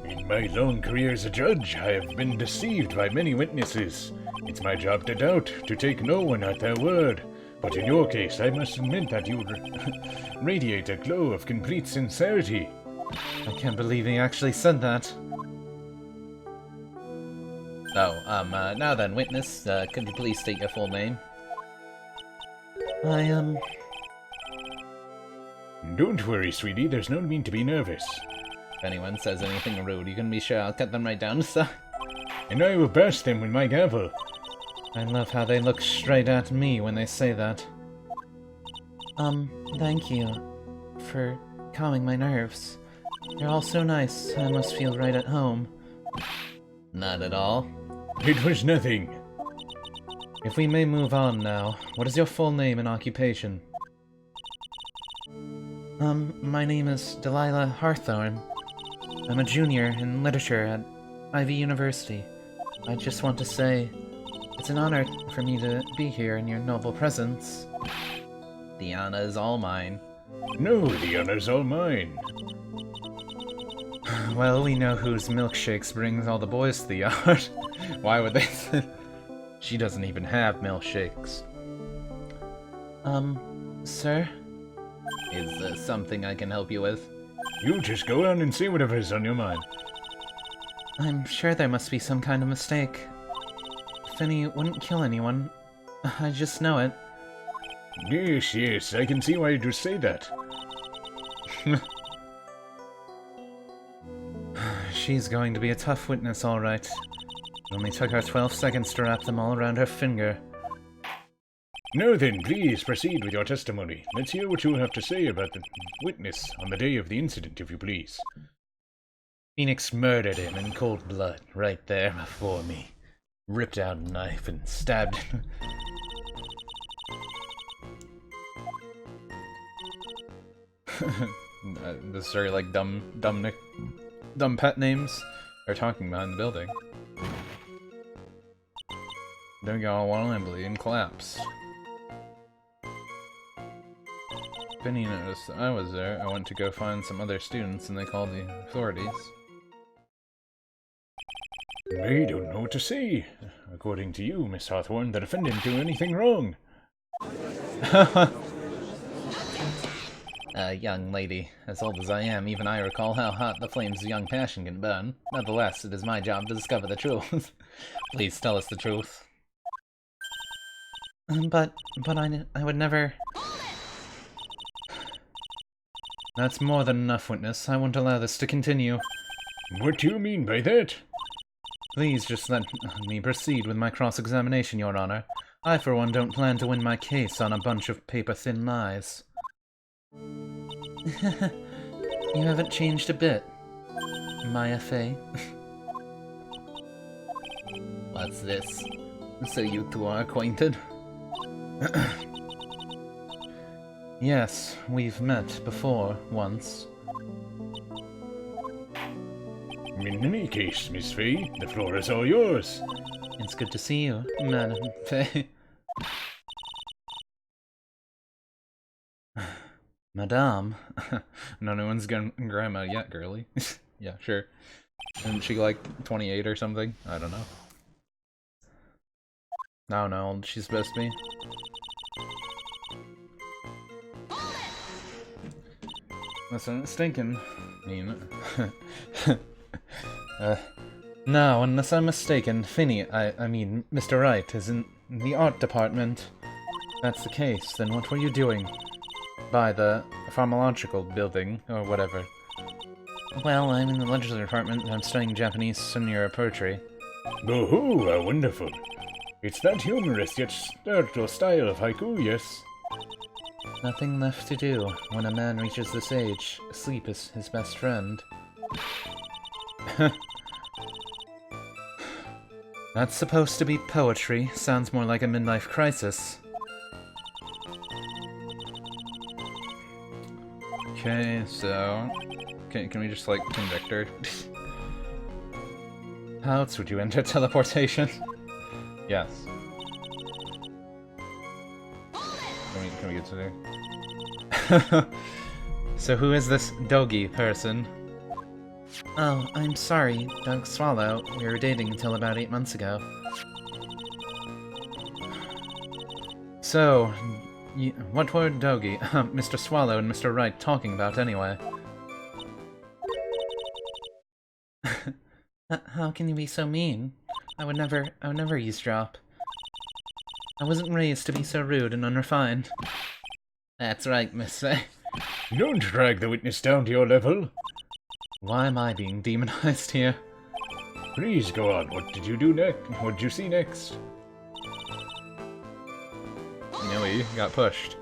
In my long career as a judge, I have been deceived by many witnesses. It's my job to doubt, to take no one at their word. But in your case, I must admit that you radiate a glow of complete sincerity. I can't believe he actually said that. Oh, now then, witness, could you please state your full name? Don't worry, sweetie, there's no need to be nervous. If anyone says anything rude, you can be sure I'll cut them right down, sir. And I will bash them with my gavel. I love how they look straight at me when they say that. Thank you for calming my nerves. You're all so nice, I must feel right at home. Not at all. It was nothing. If we may move on now, what is your full name and occupation? My name is Delilah Harthorn. I'm a junior in literature at Ivy University. I just want to say, it's an honor for me to be here in your noble presence. The honor is all mine. No, the honor's all mine. Well, we know whose milkshakes brings all the boys to the yard. Why would they? She doesn't even have milkshakes. Sir? Is there something I can help you with? You just go on and say whatever's on your mind. I'm sure there must be some kind of mistake. Finny wouldn't kill anyone. I just know it. Yes, yes, I can see why you just say that. She's going to be a tough witness, all right. It only took her 12 seconds to wrap them all around her finger. Now then, please proceed with your testimony. Let's hear what you have to say about the witness on the day of the incident, if you please. Phoenix murdered him in cold blood, right there before me. Ripped out a knife and stabbed him. This are like dumb pet names are talking behind the building. Don't get all wobbly and collapse. Benny noticed that I was there. I went to go find some other students and they called the authorities. I don't know what to say. According to you, Miss Hawthorne, the defendant didn't do anything wrong. Young lady, as old as I am, even I recall how hot the flames of young passion can burn. Nevertheless, it is my job to discover the truth. Please tell us the truth. But I would never... That's more than enough, witness. I won't allow this to continue. What do you mean by that? Please just let me proceed with my cross-examination, Your Honor. I, for one, don't plan to win my case on a bunch of paper-thin lies. You haven't changed a bit, my FA. What's this? So you two are acquainted? Yes, we've met before, once. In any case, Miss Fay, the floor is all yours. It's good to see you, Madam Fay. Madame? No one's grandma yet, girly. Yeah, sure. Isn't she like 28 or something? I don't know. I don't know how old she's supposed to be. Unless I'm mistaken. I mean... no, unless I'm mistaken, Finny, I mean, Mr. Wright is in the art department. If that's the case, then what were you doing? By the pharmacological building, or whatever. Well, I'm in the literature department and I'm studying Japanese senior poetry. Oh, how wonderful. It's that humorous yet spiritual style of haiku, yes? Nothing left to do. When a man reaches this age, sleep is his best friend. That's supposed to be poetry. Sounds more like a midlife crisis. Okay, so... Can we just, like, convict her? How else would you enter teleportation? Yes. can we get to do? So who is this Dogi person? Oh, I'm sorry, Doug Swallow. We were dating until about 8 months ago. So, what were Dogi, Mr. Swallow and Mr. Wright talking about anyway? How can you be so mean? I would never eavesdrop. I wasn't raised to be so rude and unrefined. That's right, Miss Say. Don't drag the witness down to your level. Why am I being demonized here? Please go on. What did you do next? What did you see next? No, he got pushed.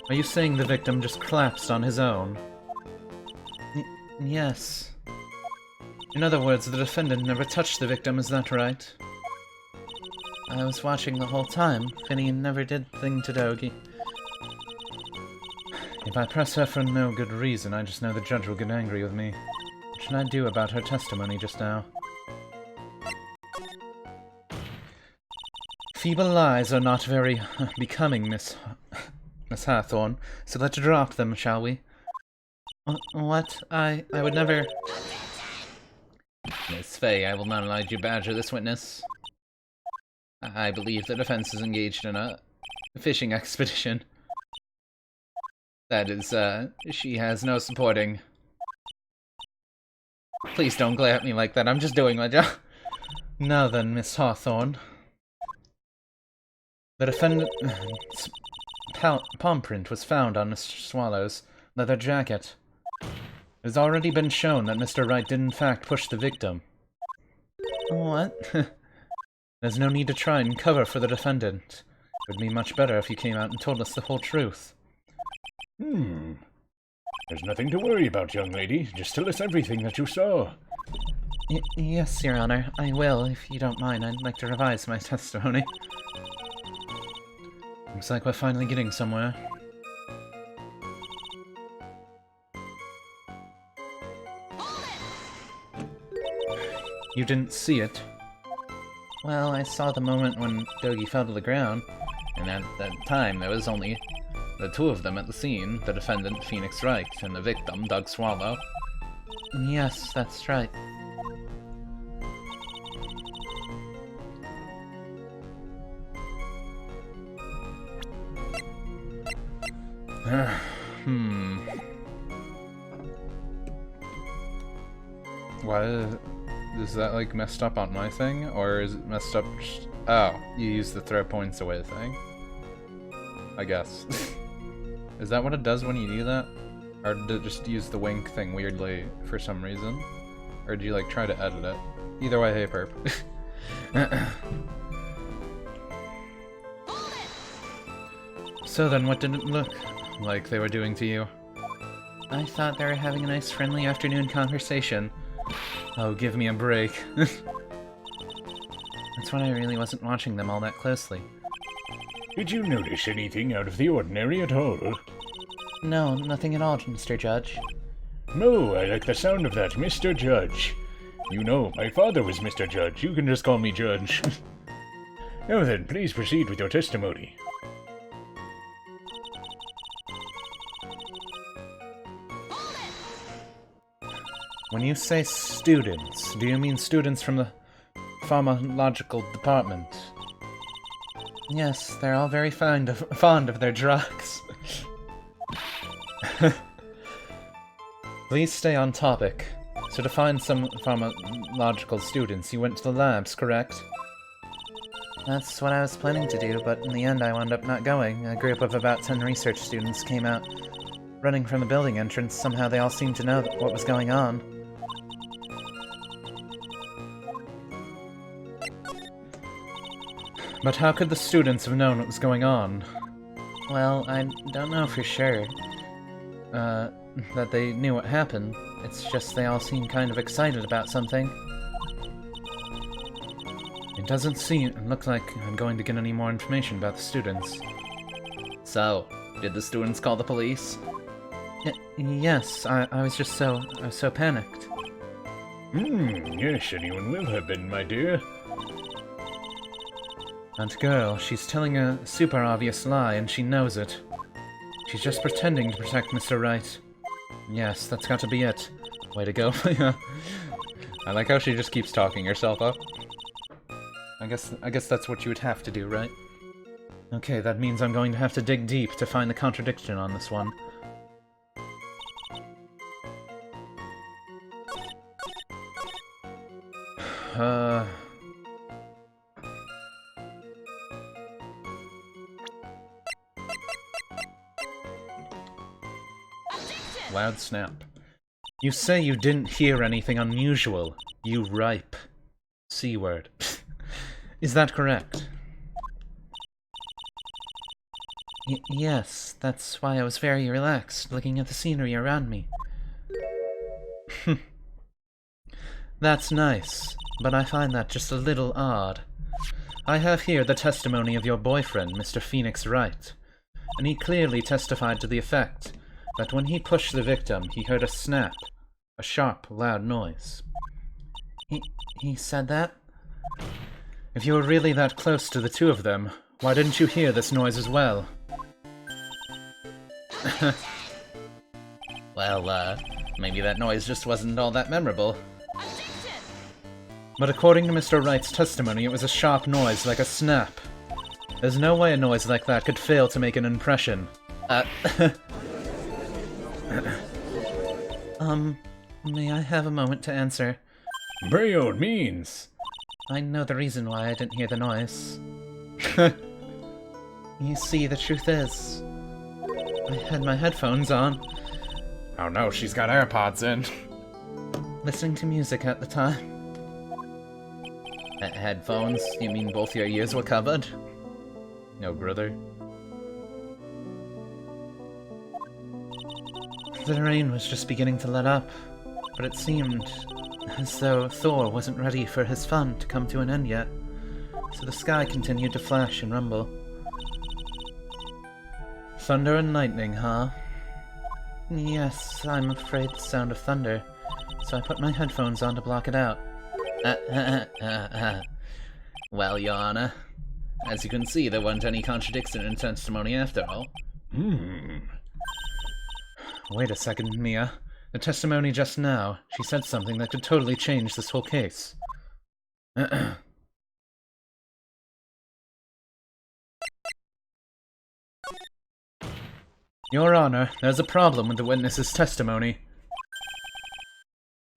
Are you saying the victim just collapsed on his own? Yes. In other words, the defendant never touched the victim, is that right? I was watching the whole time. Finian never did thing to Dogi. If I press her for no good reason, I just know the judge will get angry with me. What should I do about her testimony just now? Feeble lies are not very becoming, Miss Hathorn, so let's drop them, shall we? What? I would never... Miss Fay, I will not allow you to badger this witness. I believe the defense is engaged in a fishing expedition. That is, she has no supporting. Please don't glare at me like that, I'm just doing my job. Now then, Miss Hawthorne. The defendant's palm print was found on Mr. Swallow's leather jacket. It has already been shown that Mr. Wright did in fact push the victim. What? There's no need to try and cover for the defendant. It would be much better if you came out and told us the whole truth. There's nothing to worry about, young lady. Just tell us everything that you saw. Yes, Your Honor, I will. If you don't mind, I'd like to revise my testimony. Looks like we're finally getting somewhere. You didn't see it? Well, I saw the moment when Dogi fell to the ground, and at that time there was only the two of them at the scene, the defendant, Phoenix Wright, and the victim, Doug Swallow. Yes, that's right. Why is that like messed up on my thing, or is it messed up? Oh, you use the throw points away thing. I guess. Is that what it does when you do that? Or did it just use the wink thing weirdly for some reason? Or did you like try to edit it? Either way, hey perp. So then what did it look like they were doing to you? I thought they were having a nice friendly afternoon conversation. Oh, give me a break. That's when I really wasn't watching them all that closely. Did you notice anything out of the ordinary at all? No, nothing at all, Mr. Judge. No, I like the sound of that, Mr. Judge. You know, my father was Mr. Judge. You can just call me Judge. Now then, please proceed with your testimony. When you say students, do you mean students from the pharmacological department? Yes, they're all very fond of their drugs. Please stay on topic. So to find some pharmacological students, you went to the labs, correct? That's what I was planning to do, but in the end I wound up not going. A group of about 10 research students came out running from the building entrance. Somehow they all seemed to know what was going on. But how could the students have known what was going on? Well, I don't know for sure. That they knew what happened. It's just they all seem kind of excited about something. It doesn't look like I'm going to get any more information about the students. So, did the students call the police? Yes, I was just so panicked. Yes, anyone will have been, my dear. That girl, she's telling a super obvious lie and she knows it. She's just pretending to protect Mr. Wright. Yes, that's got to be it. Way to go. Yeah. I like how she just keeps talking herself up. I guess that's what you would have to do, right? Okay, that means I'm going to have to dig deep to find the contradiction on this one. Loud snap. You say you didn't hear anything unusual. You ripe. C-word. Is that correct? Yes, that's why I was very relaxed, looking at the scenery around me. That's nice, but I find that just a little odd. I have here the testimony of your boyfriend, Mr. Phoenix Wright, and he clearly testified to the effect that when he pushed the victim, he heard a snap, a sharp, loud noise. He said that? If you were really that close to the two of them, why didn't you hear this noise as well? Well, maybe that noise just wasn't all that memorable. But according to Mr. Wright's testimony, it was a sharp noise like a snap. There's no way a noise like that could fail to make an impression. May I have a moment to answer? By all means. I know the reason why I didn't hear the noise. You see, the truth is, I had my headphones on. Oh no, she's got AirPods in. Listening to music at the time. Headphones? You mean both your ears were covered? No, brother. The rain was just beginning to let up, but it seemed as though Thor wasn't ready for his fun to come to an end yet, so the sky continued to flash and rumble. Thunder and lightning, huh? Yes, I'm afraid the sound of thunder, so I put my headphones on to block it out. Well, Your Honor, as you can see, there weren't any contradiction in testimony after all. Wait a second, Mia. The testimony just now, she said something that could totally change this whole case. Your Honor, there's a problem with the witness's testimony.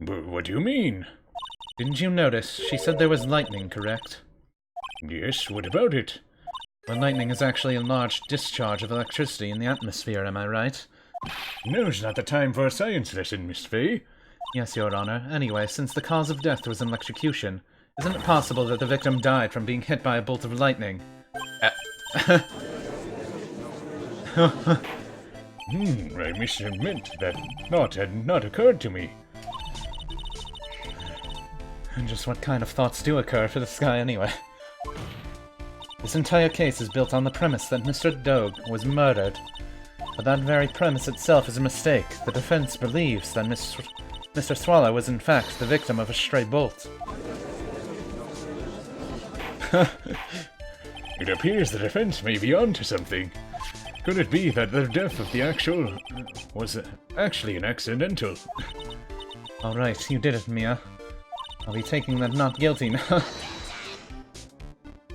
But what do you mean? Didn't you notice? She said there was lightning, correct? Yes, what about it? Well, lightning is actually a large discharge of electricity in the atmosphere, am I right? Now's not the time for a science lesson, Miss Fay. Yes, Your Honor. Anyway, since the cause of death was electrocution, isn't it possible that the victim died from being hit by a bolt of lightning? I must admit that thought had not occurred to me. And just what kind of thoughts do occur for this guy anyway? This entire case is built on the premise that Mr. Dogue was murdered. But that very premise itself is a mistake. The defense believes that Mr. Swallow was in fact the victim of a stray bolt. It appears the defense may be onto something. Could it be that the death of the actual was actually an accidental? Alright, you did it, Mia. I'll be taking that not guilty now.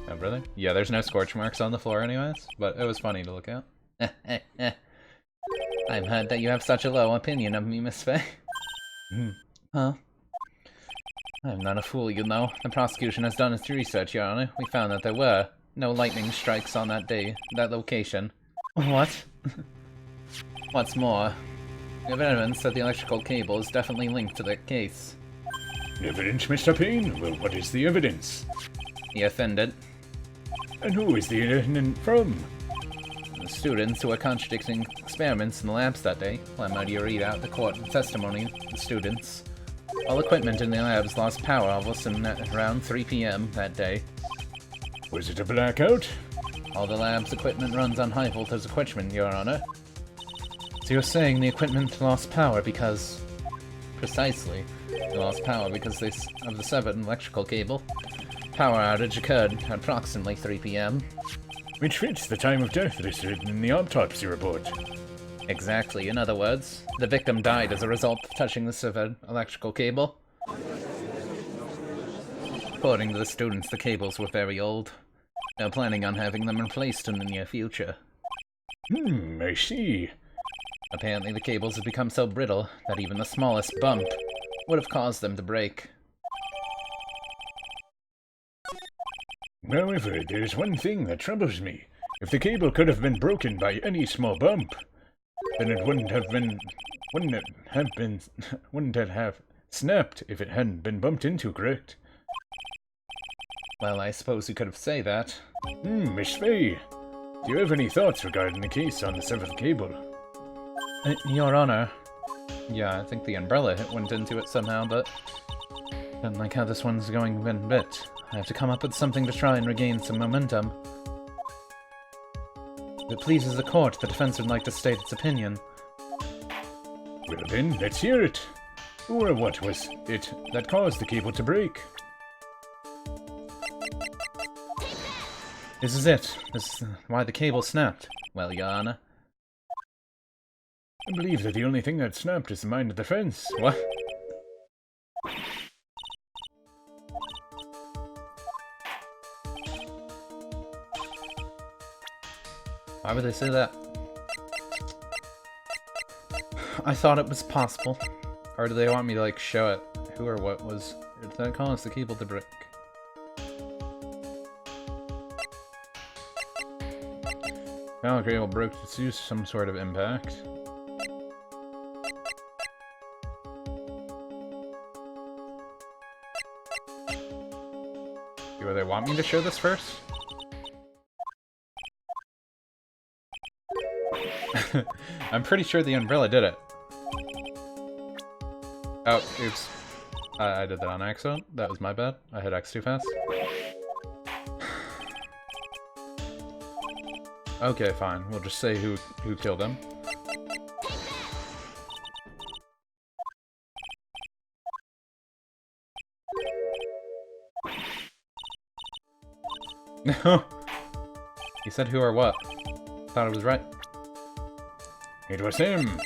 Oh, brother? Yeah, there's no scorch marks on the floor anyways, but it was funny to look at. I've heard that you have such a low opinion of me, Miss Fay. Huh? I'm not a fool, you know. The prosecution has done its research, Your Honor. We found that there were no lightning strikes on that day, that location. What? What's more, we have evidence that the electrical cable is definitely linked to the case. Evidence, Mr. Payne? Well, what is the evidence? The offended. And who is the defendant from? The students who were contradicting experiments in the labs that day. Well, I'm ready to read out the court testimony of the students. All equipment in the labs lost power all of a sudden at around 3 p.m. that day. Was it a blackout? All the lab's equipment runs on high voltage equipment, Your Honor. So you're saying the equipment lost power because... Precisely. They lost power because of the severed electrical cable. Power outage occurred at approximately 3 p.m. Which fits the time of death listed in the autopsy report. Exactly. In other words, the victim died as a result of touching the severed electrical cable. According to the students, the cables were very old. They're planning on having them replaced in the near future. I see. Apparently the cables have become so brittle that even the smallest bump would have caused them to break. However, there's one thing that troubles me. If the cable could have been broken by any small bump, then it wouldn't it have snapped if it hadn't been bumped into, correct? Well, I suppose you could have said that. Miss Faye, do you have any thoughts regarding the case on the severed cable? Your Honor. Yeah, I think the umbrella went into it somehow, but don't like how this one's going a bit. I have to come up with something to try and regain some momentum. If it pleases the court, the defense would like to state its opinion. Well then, let's hear it. Who or what was it that caused the cable to break? This is it. This is why the cable snapped. Well, Your Honor. I believe that the only thing that snapped is the mind of the defense. What? Why would they say that? I thought it was possible. Or do they want me to, like, show it? Who or what was... Did that cause the cable to break? Oh, okay, well, broke to use some sort of impact. Do they want me to show this first? I'm pretty sure the umbrella did it. Oh, oops. I did that on accident. That was my bad. I hit X too fast. Okay, fine. We'll just say who killed him. No. He said who or what. Thought it was right. It was him.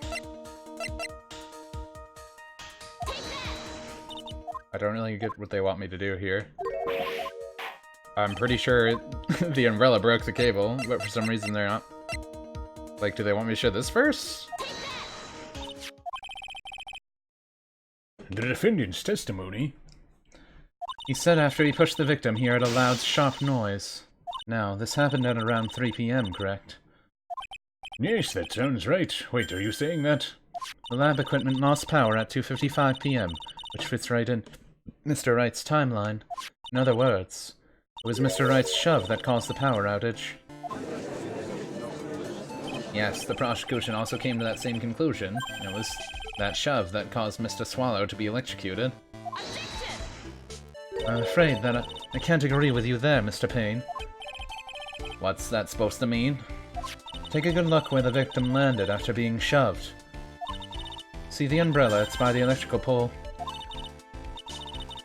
I don't really get what they want me to do here. I'm pretty sure the umbrella broke the cable, but for some reason they're not. Like, do they want me to show this first? The defendant's testimony. He said after he pushed the victim, he heard a loud, sharp noise. Now, this happened at around 3 p.m., correct? Yes, that sounds right. Wait, are you saying that? The lab equipment lost power at 2:55 p.m., which fits right in Mr. Wright's timeline. In other words, it was Mr. Wright's shove that caused the power outage. Yes, the prosecution also came to that same conclusion. It was that shove that caused Mr. Swallow to be electrocuted. I'm afraid that I can't agree with you there, Mr. Payne. What's that supposed to mean? Take a good look where the victim landed after being shoved. See the umbrella? It's by the electrical pole.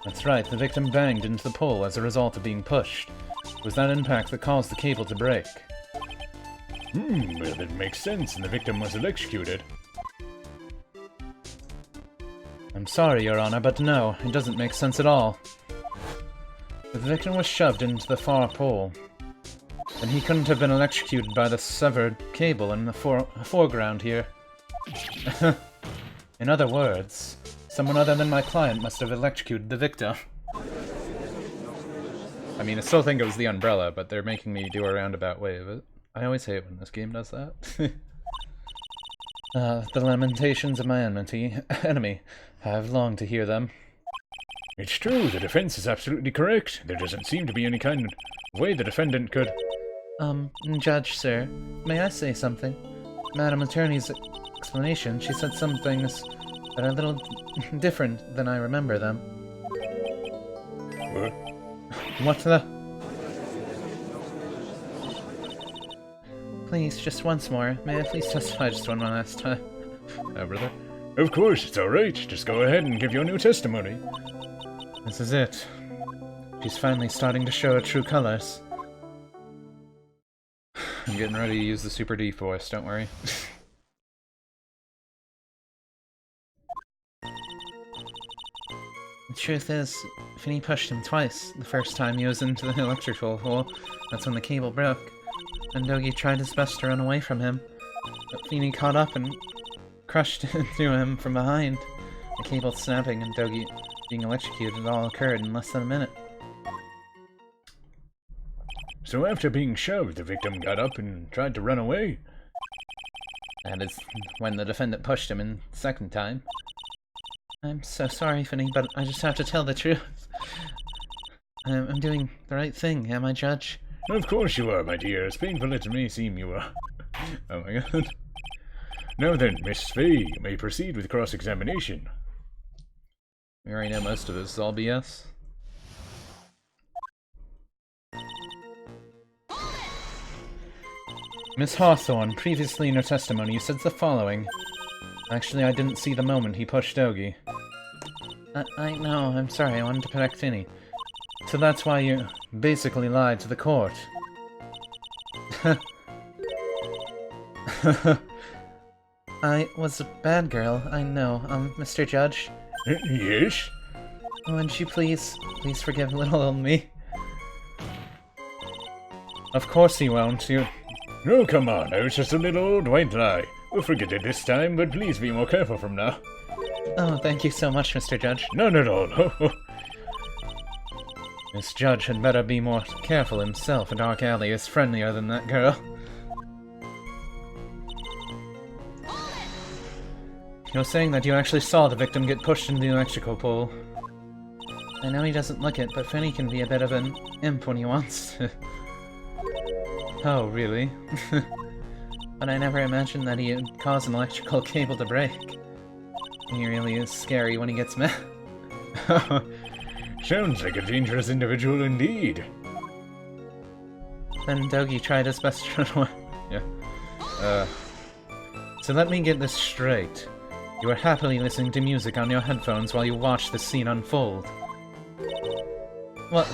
That's right, the victim banged into the pole as a result of being pushed. It was that impact that caused the cable to break. Well, that makes sense, and the victim was electrocuted. I'm sorry, Your Honor, but no, it doesn't make sense at all. The victim was shoved into the far pole, and he couldn't have been electrocuted by the severed cable in the foreground here. In other words, someone other than my client must have electrocuted the victim. I mean, I still think it was the umbrella, but they're making me do a roundabout way of it. I always hate when this game does that. The lamentations of my enemy. I have longed to hear them. It's true, the defense is absolutely correct. There doesn't seem to be any kind of way the defendant could... Judge, sir, may I say something? Madam Attorney's explanation, she said some things that are a little different than I remember them. What? What the... Please, just once more. May I please testify just one last time? Brother? Of course, it's alright. Just go ahead and give your new testimony. This is it. She's finally starting to show her true colors. I'm getting ready to use the Super D voice, don't worry. truth is, Finny pushed him twice. The first time he was into the electrical hole, that's when the cable broke. And Dogi tried his best to run away from him, but Finny caught up and crushed into him from behind. The cable snapping and Dogi being electrocuted all occurred in less than a minute. So after being shoved, the victim got up and tried to run away? That is when the defendant pushed him in the second time. I'm so sorry, Finny, but I just have to tell the truth. I'm doing the right thing, am I, Judge? Of course you are, my dear. As painful as it may seem, you are. Oh my god. Now then, Miss Fay, you may proceed with cross-examination. We already know most of this is all BS. Miss Hawthorne, previously in her testimony, you said the following. Actually, I didn't see the moment he pushed Dogi. I know, I'm sorry, I wanted to protect Finny. So that's why you basically lied to the court. I was a bad girl, I know, Mr. Judge. Yes? Would you please forgive little old me? Of course he won't, you... No, come on, it was just a little old white lie. We'll forget it this time, but please be more careful from now. Oh, thank you so much, Mr. Judge. None at all. This judge had better be more careful himself. A dark alley is friendlier than that girl. You're saying that you actually saw the victim get pushed into the electrical pole. I know he doesn't look it, but Finny can be a bit of an imp when he wants to. Oh, really? But I never imagined that he'd cause an electrical cable to break. He really is scary when he gets mad. Sounds like a dangerous individual indeed. Then Dogi tried his best to run away. Yeah. So let me get this straight. You were happily listening to music on your headphones while you watched the scene unfold. What?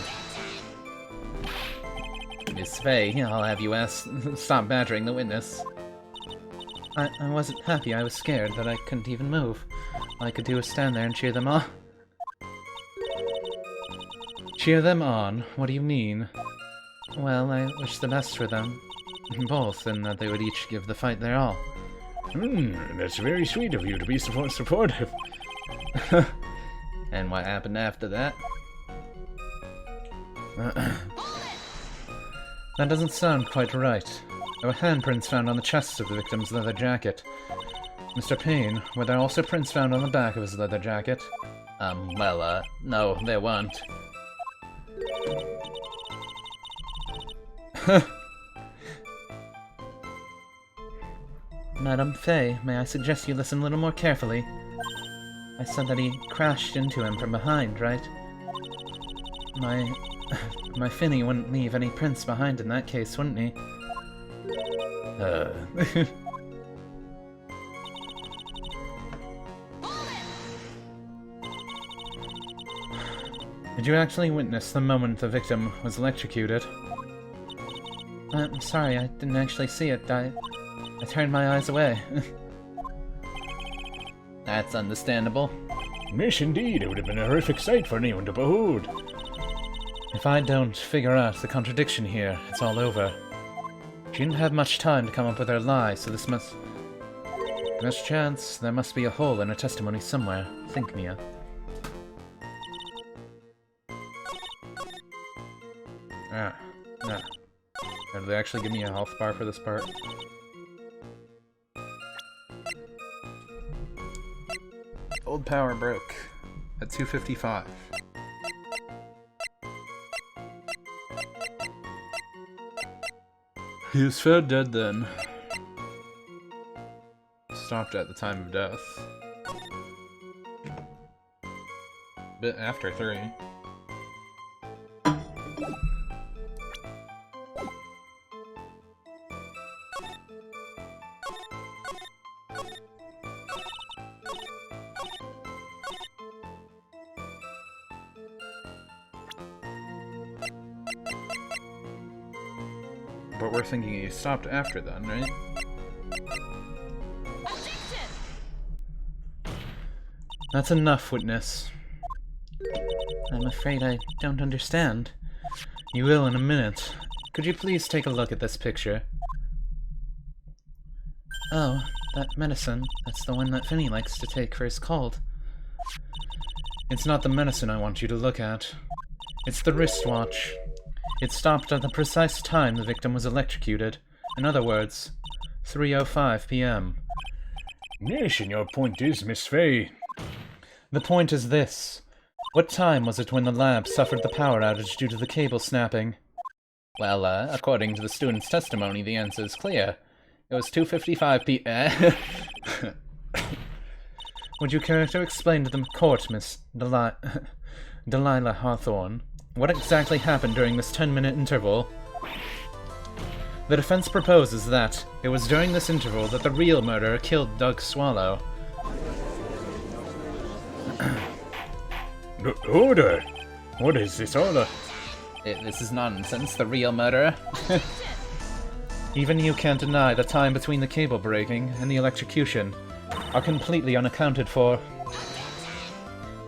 Miss Fay, I'll have you stop badgering the witness. I wasn't happy, I was scared that I couldn't even move. All I could do was stand there and cheer them on. Cheer them on? What do you mean? Well, I wish the best for them. Both, and that they would each give the fight their all. That's very sweet of you to be supportive. And what happened after that? That doesn't sound quite right. There were handprints found on the chest of the victim's leather jacket. Mr. Payne, were there also prints found on the back of his leather jacket? No, there weren't. Madam Fay, may I suggest you listen a little more carefully? I said that he crashed into him from behind, right? My Finny wouldn't leave any prints behind in that case, wouldn't he? Did you actually witness the moment the victim was electrocuted? I'm sorry, I didn't actually see it. I turned my eyes away. That's understandable. Yes, indeed. It would have been a horrific sight for anyone to behold. If I don't figure out the contradiction here, it's all over. She didn't have much time to come up with her lie, so this must... There's a chance there must be a hole in her testimony somewhere. Think, Mia. Did they actually give me a health bar for this part? Old power broke at 255. He was found dead then. Stopped at the time of death. Bit after 3. But we're thinking he stopped after then, right? That's enough, witness. I'm afraid I don't understand. You will in a minute. Could you please take a look at this picture? Oh, that medicine. That's the one that Finny likes to take for his cold. It's not the medicine I want you to look at. It's the wristwatch. It stopped at the precise time the victim was electrocuted. In other words, 3:05 p.m. Yes, and your point is, Miss Fay. The point is this. What time was it when the lab suffered the power outage due to the cable snapping? Well, according to the student's testimony, the answer is clear. It was 2:55 p.m. Would you care to explain to the court, Miss Delilah Hawthorne, what exactly happened during this 10-minute interval? The defense proposes that it was during this interval that the real murderer killed Doug Swallow. Order! What is this order? This is nonsense, the real murderer. Even you can't deny the time between the cable breaking and the electrocution are completely unaccounted for.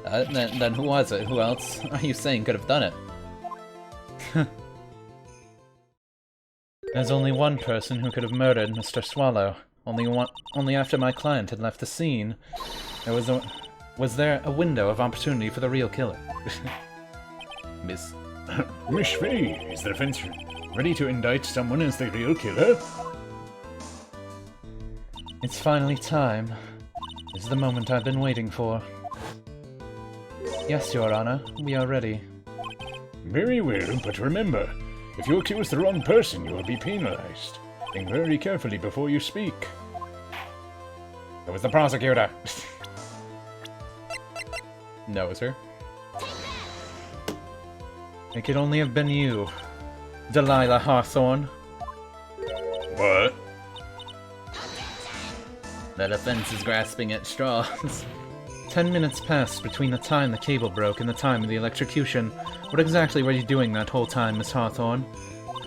Then who was it? Who else are you saying could have done it? There's only one person who could have murdered Mr. Swallow. Only after my client had left the scene. Was there a window of opportunity for the real killer? Miss Fay, is the defense ready to indict someone as the real killer? It's finally time. It's the moment I've been waiting for. Yes, Your Honor, we are ready. Very well, but remember, if you accuse the wrong person, you will be penalized. Think very carefully before you speak. It was the prosecutor. No, sir. It could only have been you, Delilah Hawthorne. What? The defense is grasping at straws. 10 minutes passed between the time the cable broke and the time of the electrocution. What exactly were you doing that whole time, Miss Hawthorne?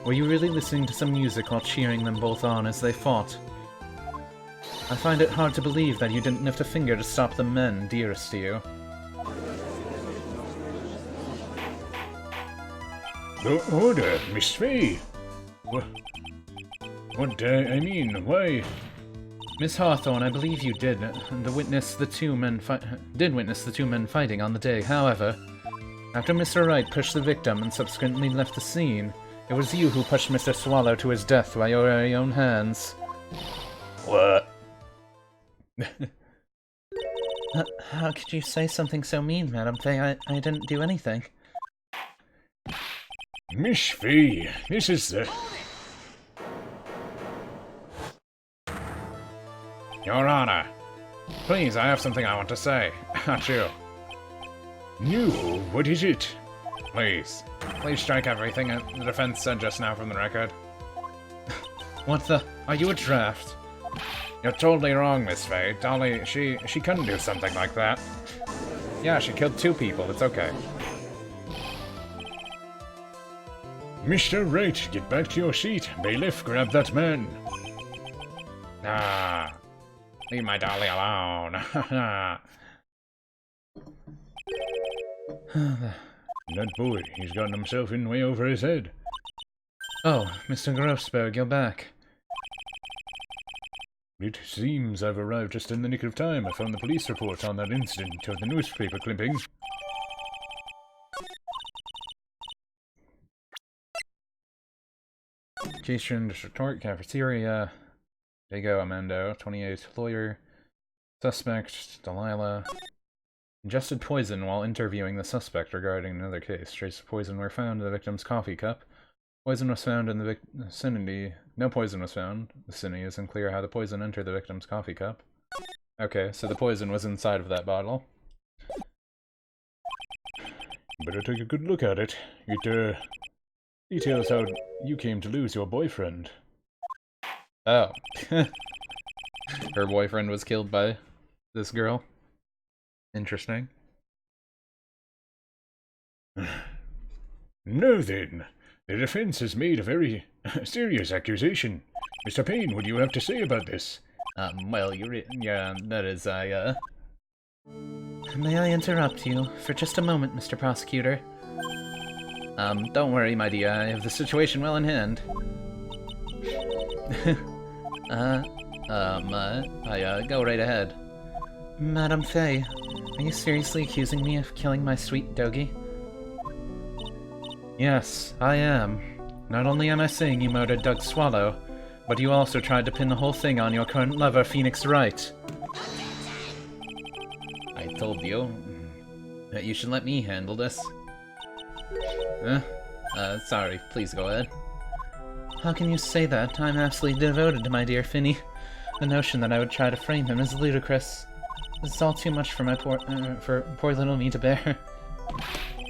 Were you really listening to some music while cheering them both on as they fought? I find it hard to believe that you didn't lift a finger to stop the men dearest to you. Order, Miss Fay. What, I mean, why? Miss Hawthorne, I believe you did witness the two men fighting on the day. However, after Mr. Wright pushed the victim and subsequently left the scene, it was you who pushed Mr. Swallow to his death by your very own hands. What? How could you say something so mean, Madam Fay? I didn't do anything. Miss Fay, this is the... Your Honor, please, I have something I want to say. Not you. No, what is it? Please strike everything the defense said just now from the record. What the? Are you a draft? You're totally wrong, Miss Fay. Dolly, she couldn't do something like that. Yeah, she killed 2 people. It's okay. Mr. Wright, get back to your seat. Bailiff, grab that man. Ah, leave my Dolly alone. That boy, he's gotten himself in way over his head. Oh, Mr. Grossberg, you're back. It seems I've arrived just in the nick of time. I found the police report on that incident of the newspaper clipping. Cation District Court, Cafeteria. There you go, Amando. 28, lawyer. Suspect, Delilah. Ingested poison while interviewing the suspect regarding another case. Traces of poison were found in the victim's coffee cup. Poison was found in the vicinity. No poison was found. The vicinity isn't clear how the poison entered the victim's coffee cup. Okay, so the poison was inside of that bottle. Better take a good look at it. It, details how you came to lose your boyfriend. Oh. Her boyfriend was killed by this girl. Interesting. No then. The defense has made a very serious accusation. Mr. Payne, what do you have to say about this? Well, yeah, that is, May I interrupt you for just a moment, Mr. Prosecutor? Don't worry, my dear. I have the situation well in hand. Go right ahead. Madame Faye, are you seriously accusing me of killing my sweet doggy? Yes, I am. Not only am I saying you murdered Doug Swallow, but you also tried to pin the whole thing on your current lover, Phoenix Wright. I told you that you should let me handle this. Sorry, please go ahead. How can you say that? I'm absolutely devoted to my dear Finny. The notion that I would try to frame him is ludicrous. This is all too much for my poor little me to bear.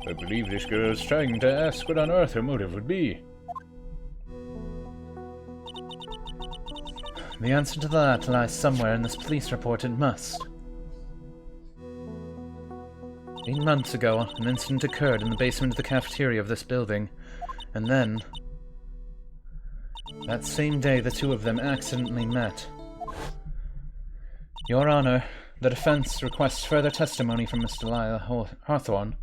I believe this girl is trying to ask what on earth her motive would be. The answer to that lies somewhere in this police report, it must. 8 months ago, an incident occurred in the basement of the cafeteria of this building, and then... that same day, the two of them accidentally met. Your Honor, the defense requests further testimony from Miss Delilah Hawthorne.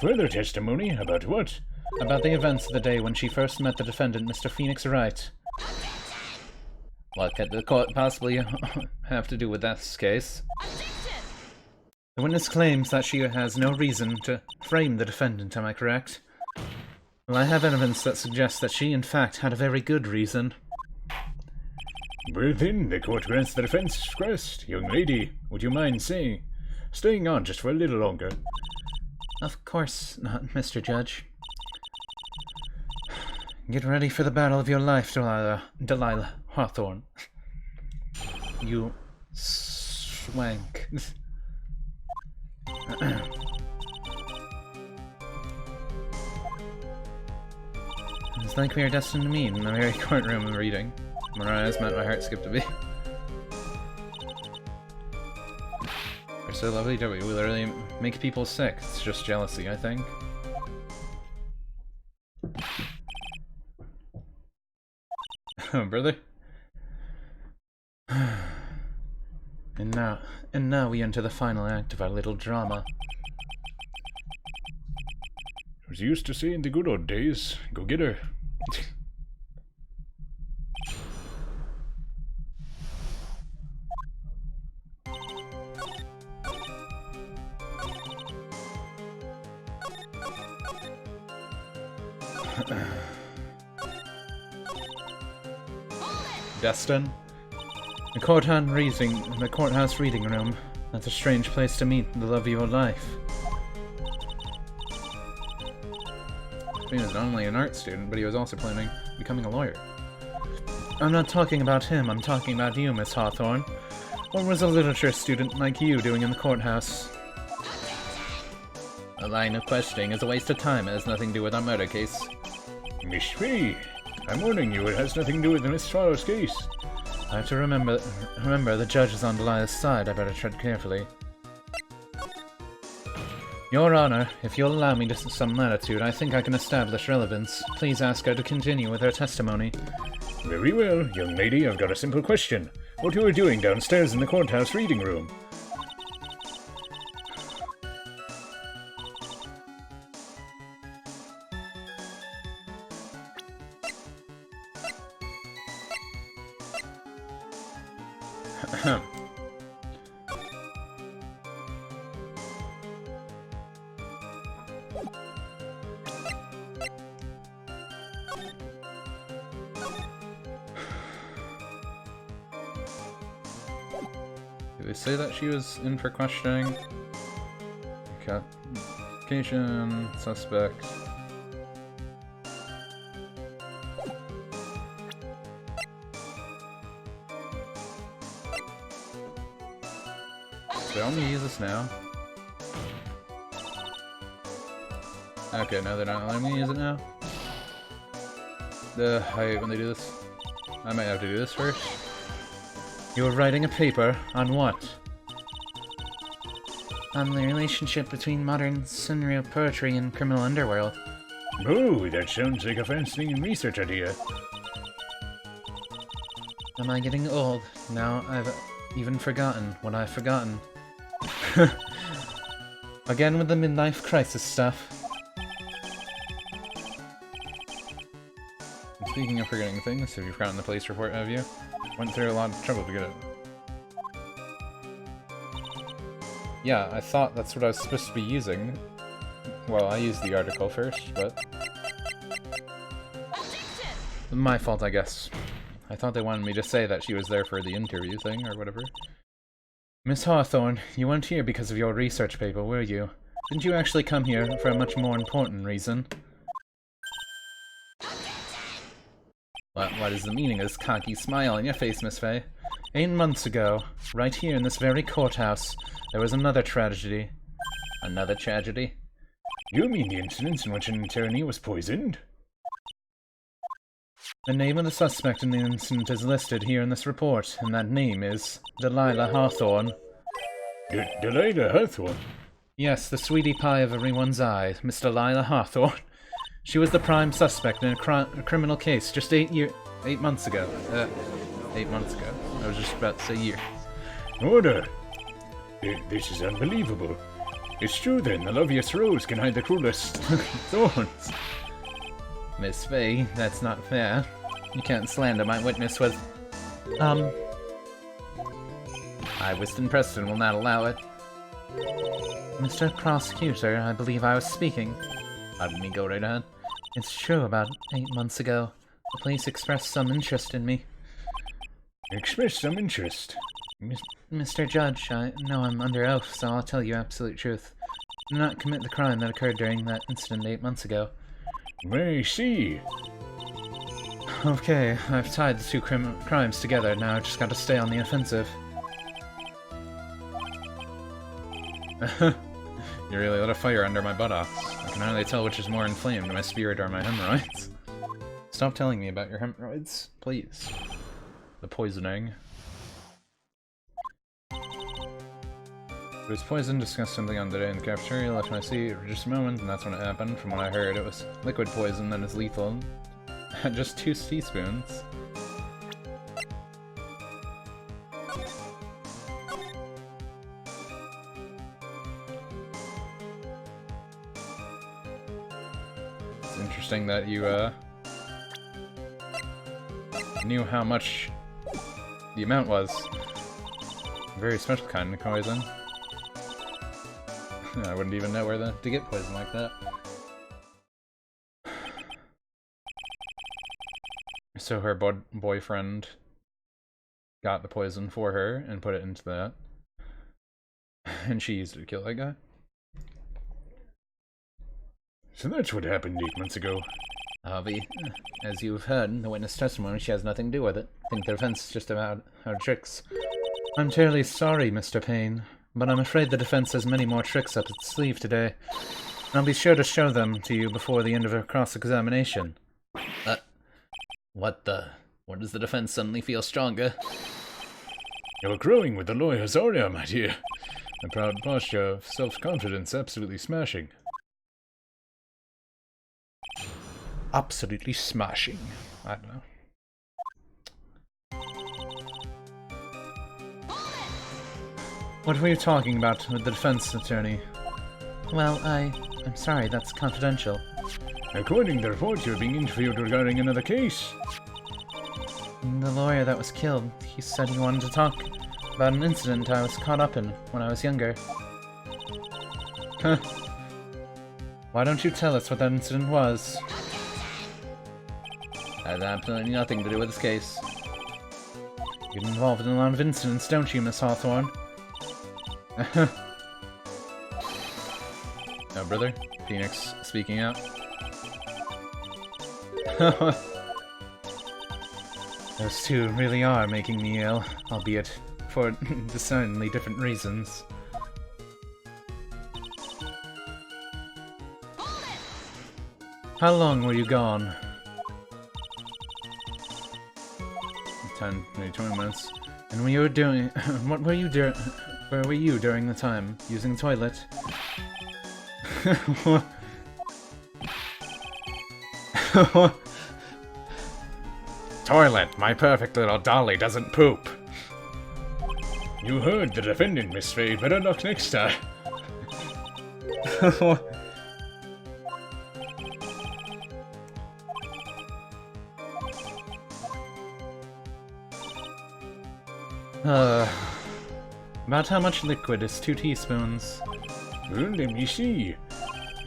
Further testimony? About what? About the events of the day when she first met the defendant, Mr. Phoenix Wright. What could the court possibly have to do with this case? The witness claims that she has no reason to frame the defendant, am I correct? Well, I have evidence that suggests that she, in fact, had a very good reason. Well then, the court grants the defense request. Young lady, would you mind staying on just for a little longer? Of course not, Mr. Judge. Get ready for the battle of your life, Delilah Hawthorne. You swank. It's like we are destined to meet in the very courtroom of reading. When our eyes met, my heart skipped a beat. We're so lovely, don't we? We literally make people sick. It's just jealousy, I think. Oh, brother. And now we enter the final act of our little drama. I was used to say in the good old days, go get her. Destin? The courthouse reading room. That's a strange place to meet the love of your life. He was not only an art student, but he was also planning becoming a lawyer. I'm not talking about him, I'm talking about you, Miss Hawthorne. What was a literature student like you doing in the courthouse? A line of questioning is a waste of time. It has nothing to do with our murder case. Miss Faye, I'm warning you, it has nothing to do with Miss Swallow's case. I have to remember the judge is on Delilah's side. I better tread carefully. Your Honor, if you'll allow me some latitude, I think I can establish relevance. Please ask her to continue with her testimony. Very well, young lady, I've got a simple question. What you were doing downstairs in the courthouse reading room? Did they say that she was in for questioning? Location, suspect. Do I want me to use this now? Okay, no, they're not letting me use it now. I hate when they do this. I might have to do this first. You were writing a paper on what? On the relationship between modern scenario poetry and criminal underworld. Oh, that sounds like a fascinating research idea. Am I getting old? Now I've even forgotten what I've forgotten. Again with the midlife crisis stuff. Speaking of forgetting things, have you forgotten the police report, have you? Went through a lot of trouble to get it. Yeah, I thought that's what I was supposed to be using. Well, I used the article first, but... my fault, I guess. I thought they wanted me to say that she was there for the interview thing, or whatever. Miss Hawthorne, you weren't here because of your research paper, were you? Didn't you actually come here for a much more important reason? What is the meaning of this cocky smile on your face, Miss Fay? 8 months ago, right here in this very courthouse, there was another tragedy. Another tragedy? You mean the incident in which an attorney was poisoned? The name of the suspect in the incident is listed here in this report, and that name is Delilah Hawthorne. Delilah Hawthorne? Yes, the sweetie pie of everyone's eye, Miss Delilah Hawthorne. She was the prime suspect in a criminal case just 8 months ago. 8 months ago. I was just about to say year. Order! This is unbelievable. It's true then, the loveliest rose can hide the cruelest thorns. Miss Fay, that's not fair. You can't slander my witness with... I, Wystan Preston, will not allow it. Mr. Prosecutor, I believe I was speaking. Pardon me, go right ahead. It's true, about 8 months ago, the police expressed some interest in me. Expressed some interest? Mr. Judge, I know I'm under oath, so I'll tell you absolute truth. I did not commit the crime that occurred during that incident 8 months ago. I see. Okay, I've tied the two crimes together, now I've just got to stay on the offensive. You really lit a fire under my buttocks. I can hardly tell which is more inflamed, my spirit or my hemorrhoids. Stop telling me about your hemorrhoids, please. The poisoning. It was poison, discussed something on the day in the cafeteria, left my seat for just a moment, and that's when it happened. From what I heard, it was liquid poison that is lethal. At just 2 teaspoons. It's interesting that you, knew how much the amount was. Very special kind of poison. I wouldn't even know where to get poison like that. So her boyfriend got the poison for her and put it into that. And she used it to kill that guy. So that's what happened 8 months ago. Harvey, as you've heard in the witness testimony, she has nothing to do with it. I think the defense is just about her tricks. I'm terribly sorry, Mr. Payne, but I'm afraid the defense has many more tricks up its sleeve today. And I'll be sure to show them to you before the end of our cross-examination. What does the defense suddenly feel stronger? You're growing with the lawyer's aura, my dear. A proud posture of self-confidence, absolutely smashing. Absolutely smashing. I don't know. What were you talking about with the defense attorney? Well, I'm sorry, that's confidential. According to reports, you're being interviewed regarding another case. The lawyer that was killed, he said he wanted to talk about an incident I was caught up in when I was younger. Huh. Why don't you tell us what that incident was? Has absolutely nothing to do with this case. You get involved in a lot of incidents, don't you, Miss Hawthorne? No, brother? Phoenix speaking out. Those two really are making me ill, albeit for discerningly different reasons. How long were you gone? 10, maybe 20 minutes. And when you were doing... what were you doing... Where were you during the time? Using the toilet? Toilet! My perfect little dolly doesn't poop! You heard the defendant, Miss Fay. Better luck next time. About how much liquid is 2 teaspoons? Well, let me see.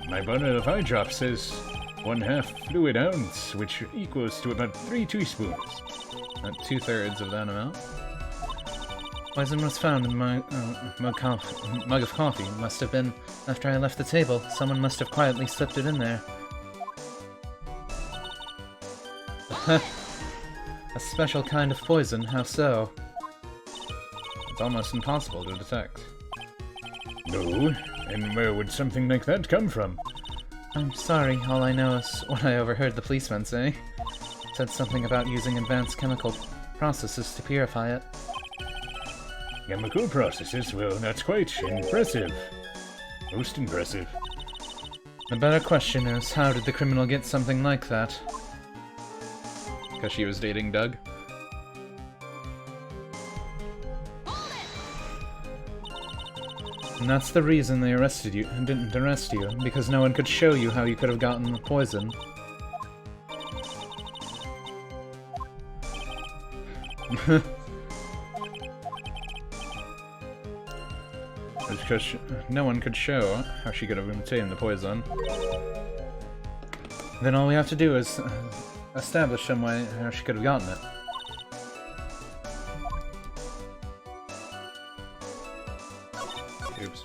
My bottle of eye drop says 1/2 fluid ounce, which equals to about 3 teaspoons. About 2/3 of that amount. Poison was found in my mug of coffee. Must have been after I left the table. Someone must have quietly slipped it in there. A special kind of poison, how so? It's almost impossible to detect. No, and where would something like that come from? I'm sorry, all I know is what I overheard the policeman say. Said something about using advanced chemical processes to purify it. Chemical processes? Well, that's quite impressive. Most impressive. The better question is, how did the criminal get something like that? Because she was dating Doug? And that's the reason they didn't arrest you, because no one could show you how you could have gotten the poison. It's because no one could show how she could have obtained the poison. Then all we have to do is establish some way how she could have gotten it. Oops.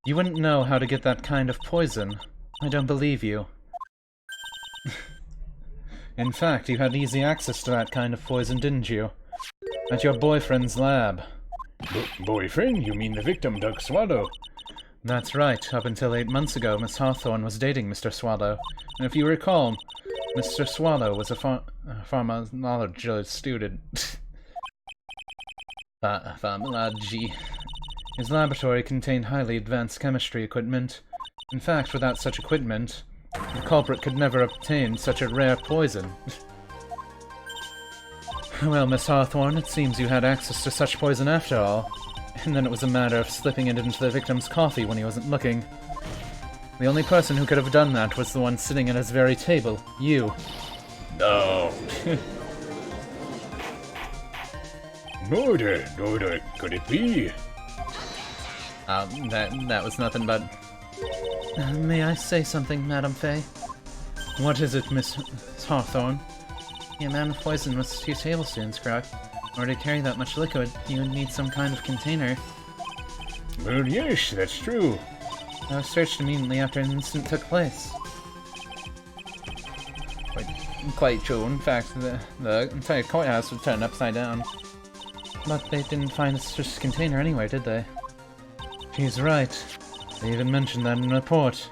You wouldn't know how to get that kind of poison. I don't believe you. In fact, you had easy access to that kind of poison, didn't you? At your boyfriend's lab. Boyfriend? You mean the victim, Doug Swallow? That's right. Up until 8 months ago, Miss Hawthorne was dating Mr. Swallow. And if you recall, Mr. Swallow was a pharmacology student. Pharmacology. His laboratory contained highly advanced chemistry equipment. In fact, without such equipment, the culprit could never obtain such a rare poison. Well, Miss Hawthorne, it seems you had access to such poison after all. And then it was a matter of slipping it into the victim's coffee when he wasn't looking. The only person who could have done that was the one sitting at his very table, you. No. Murder, could it be? That was nothing but... may I say something, Madame Fay? What is it, Miss Hawthorne? The amount of poison was 2 tablespoons, correct? In order to carry that much liquid, you would need some kind of container. Well, yes, that's true. I was searched immediately after an incident took place. Quite true. In fact, the entire courthouse was turned upside down. But they didn't find such a container anywhere, did they? She's right. They even mentioned that in the report.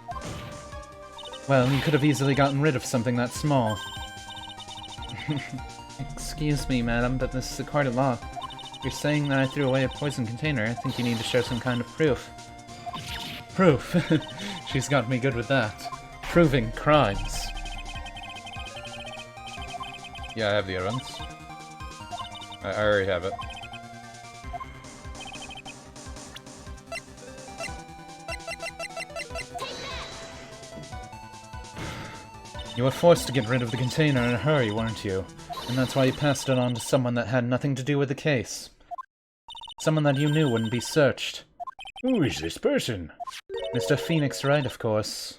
Well, you could have easily gotten rid of something that small. Excuse me, madam, but this is a court of law. If you're saying that I threw away a poison container, I think you need to show some kind of proof. Proof? She's got me good with that. Proving crimes. Yeah, I have the evidence. I already have it. You were forced to get rid of the container in a hurry, weren't you? And that's why you passed it on to someone that had nothing to do with the case. Someone that you knew wouldn't be searched. Who is this person? Mr. Phoenix Wright, of course.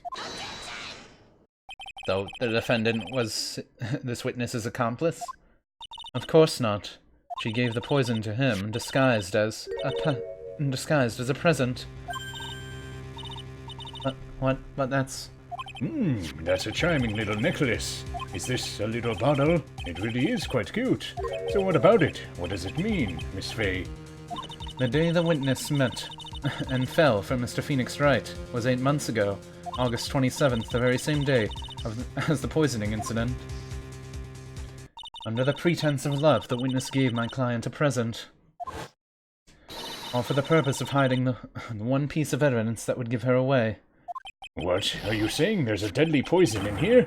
Though the defendant was this witness's accomplice? Of course not. She gave the poison to him, disguised as a present. But that's... That's a charming little necklace. Is this a little bottle? It really is quite cute. So what about it? What does it mean, Miss Fay? The day the witness met and fell for Mr. Phoenix Wright was 8 months ago, August 27th, the very same day as the poisoning incident. Under the pretense of love, the witness gave my client a present. All for the purpose of hiding the one piece of evidence that would give her away. What? Are you saying there's a deadly poison in here?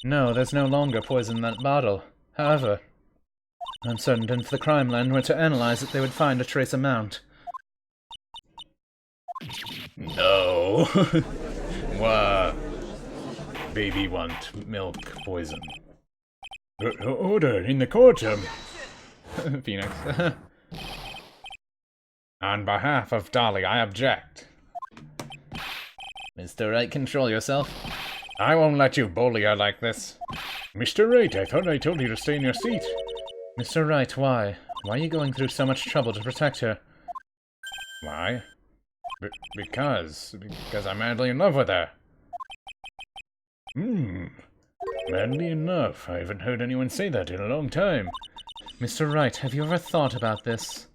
No, there's no longer poison in that bottle. However, I'm certain if the crime land were to analyze it, they would find a trace amount. No. Wah. Baby want milk poison. Order in the court, Phoenix. On behalf of Dolly, I object. Mr. Wright, control yourself. I won't let you bully her like this. Mr. Wright, I thought I told you to stay in your seat. Mr. Wright, why? Why are you going through so much trouble to protect her? Why? Because I'm madly in love with her. Madly in love. I haven't heard anyone say that in a long time. Mr. Wright, have you ever thought about this?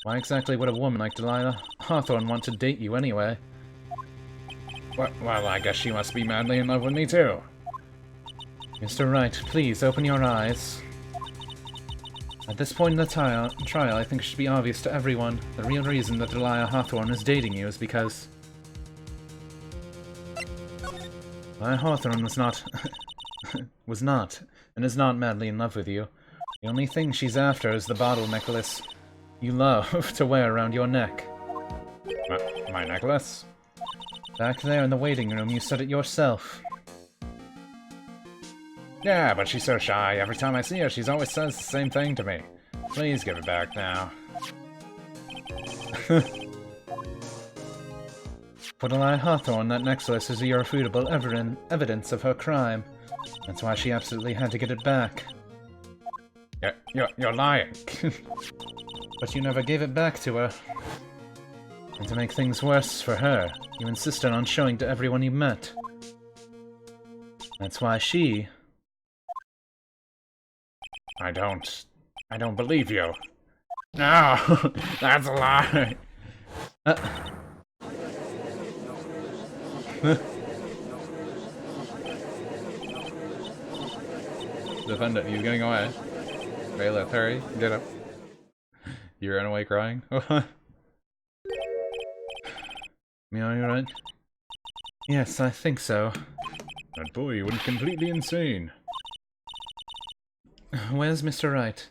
Why exactly would a woman like Delilah Hawthorne want to date you anyway? Well, I guess she must be madly in love with me too. Mr. Wright, please open your eyes. At this point in the trial, I think it should be obvious to everyone the real reason that Delilah Hawthorne is dating you is because Delilah Hawthorne was not and is not madly in love with you. The only thing she's after is the bottle necklace you love to wear around your neck. My necklace? Back there in the waiting room, you said it yourself. Yeah, but she's so shy. Every time I see her, she's always says the same thing to me. Please give it back now. For Delilah Hawthorne, that necklace is irrefutable evidence of her crime. That's why she absolutely had to get it back. You're lying. But you never gave it back to her. And to make things worse for her, you insisted on showing to everyone you met. That's why she... I don't believe you. No, that's a lie. Defendant, he's getting away. Bailiff, hurry, get up. You ran away crying? Me, are you right? Yes, I think so. That boy went completely insane. Where's Mr. Wright?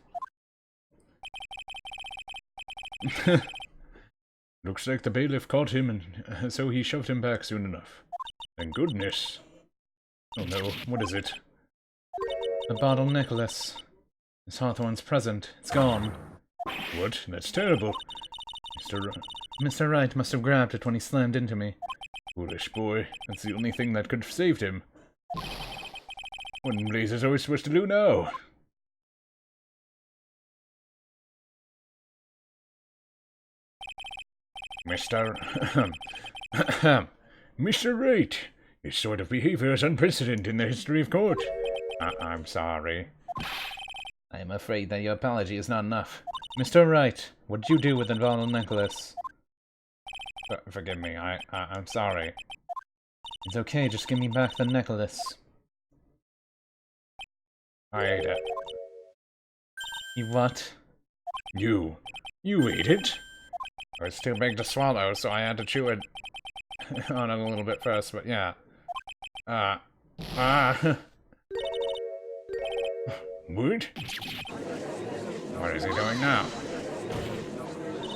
Looks like the bailiff caught him, and so he shoved him back soon enough. Thank goodness. Oh no, what is it? The bottle necklace. Miss Hawthorne's present. It's gone. What? That's terrible. Mr. Wright must have grabbed it when he slammed into me. Foolish boy. That's the only thing that could have saved him. What in blazes are we supposed to do now? Mr. Wright, this sort of behavior is unprecedented in the history of court. I'm sorry. I am afraid that your apology is not enough. Mr. Wright, what did you do with the bottle necklace? Forgive me, I'm sorry. It's okay, just give me back the necklace. I ate it. You what? You ate it? It was too big to swallow, so I had to chew it on it a little bit first, but yeah. What? What is he doing now?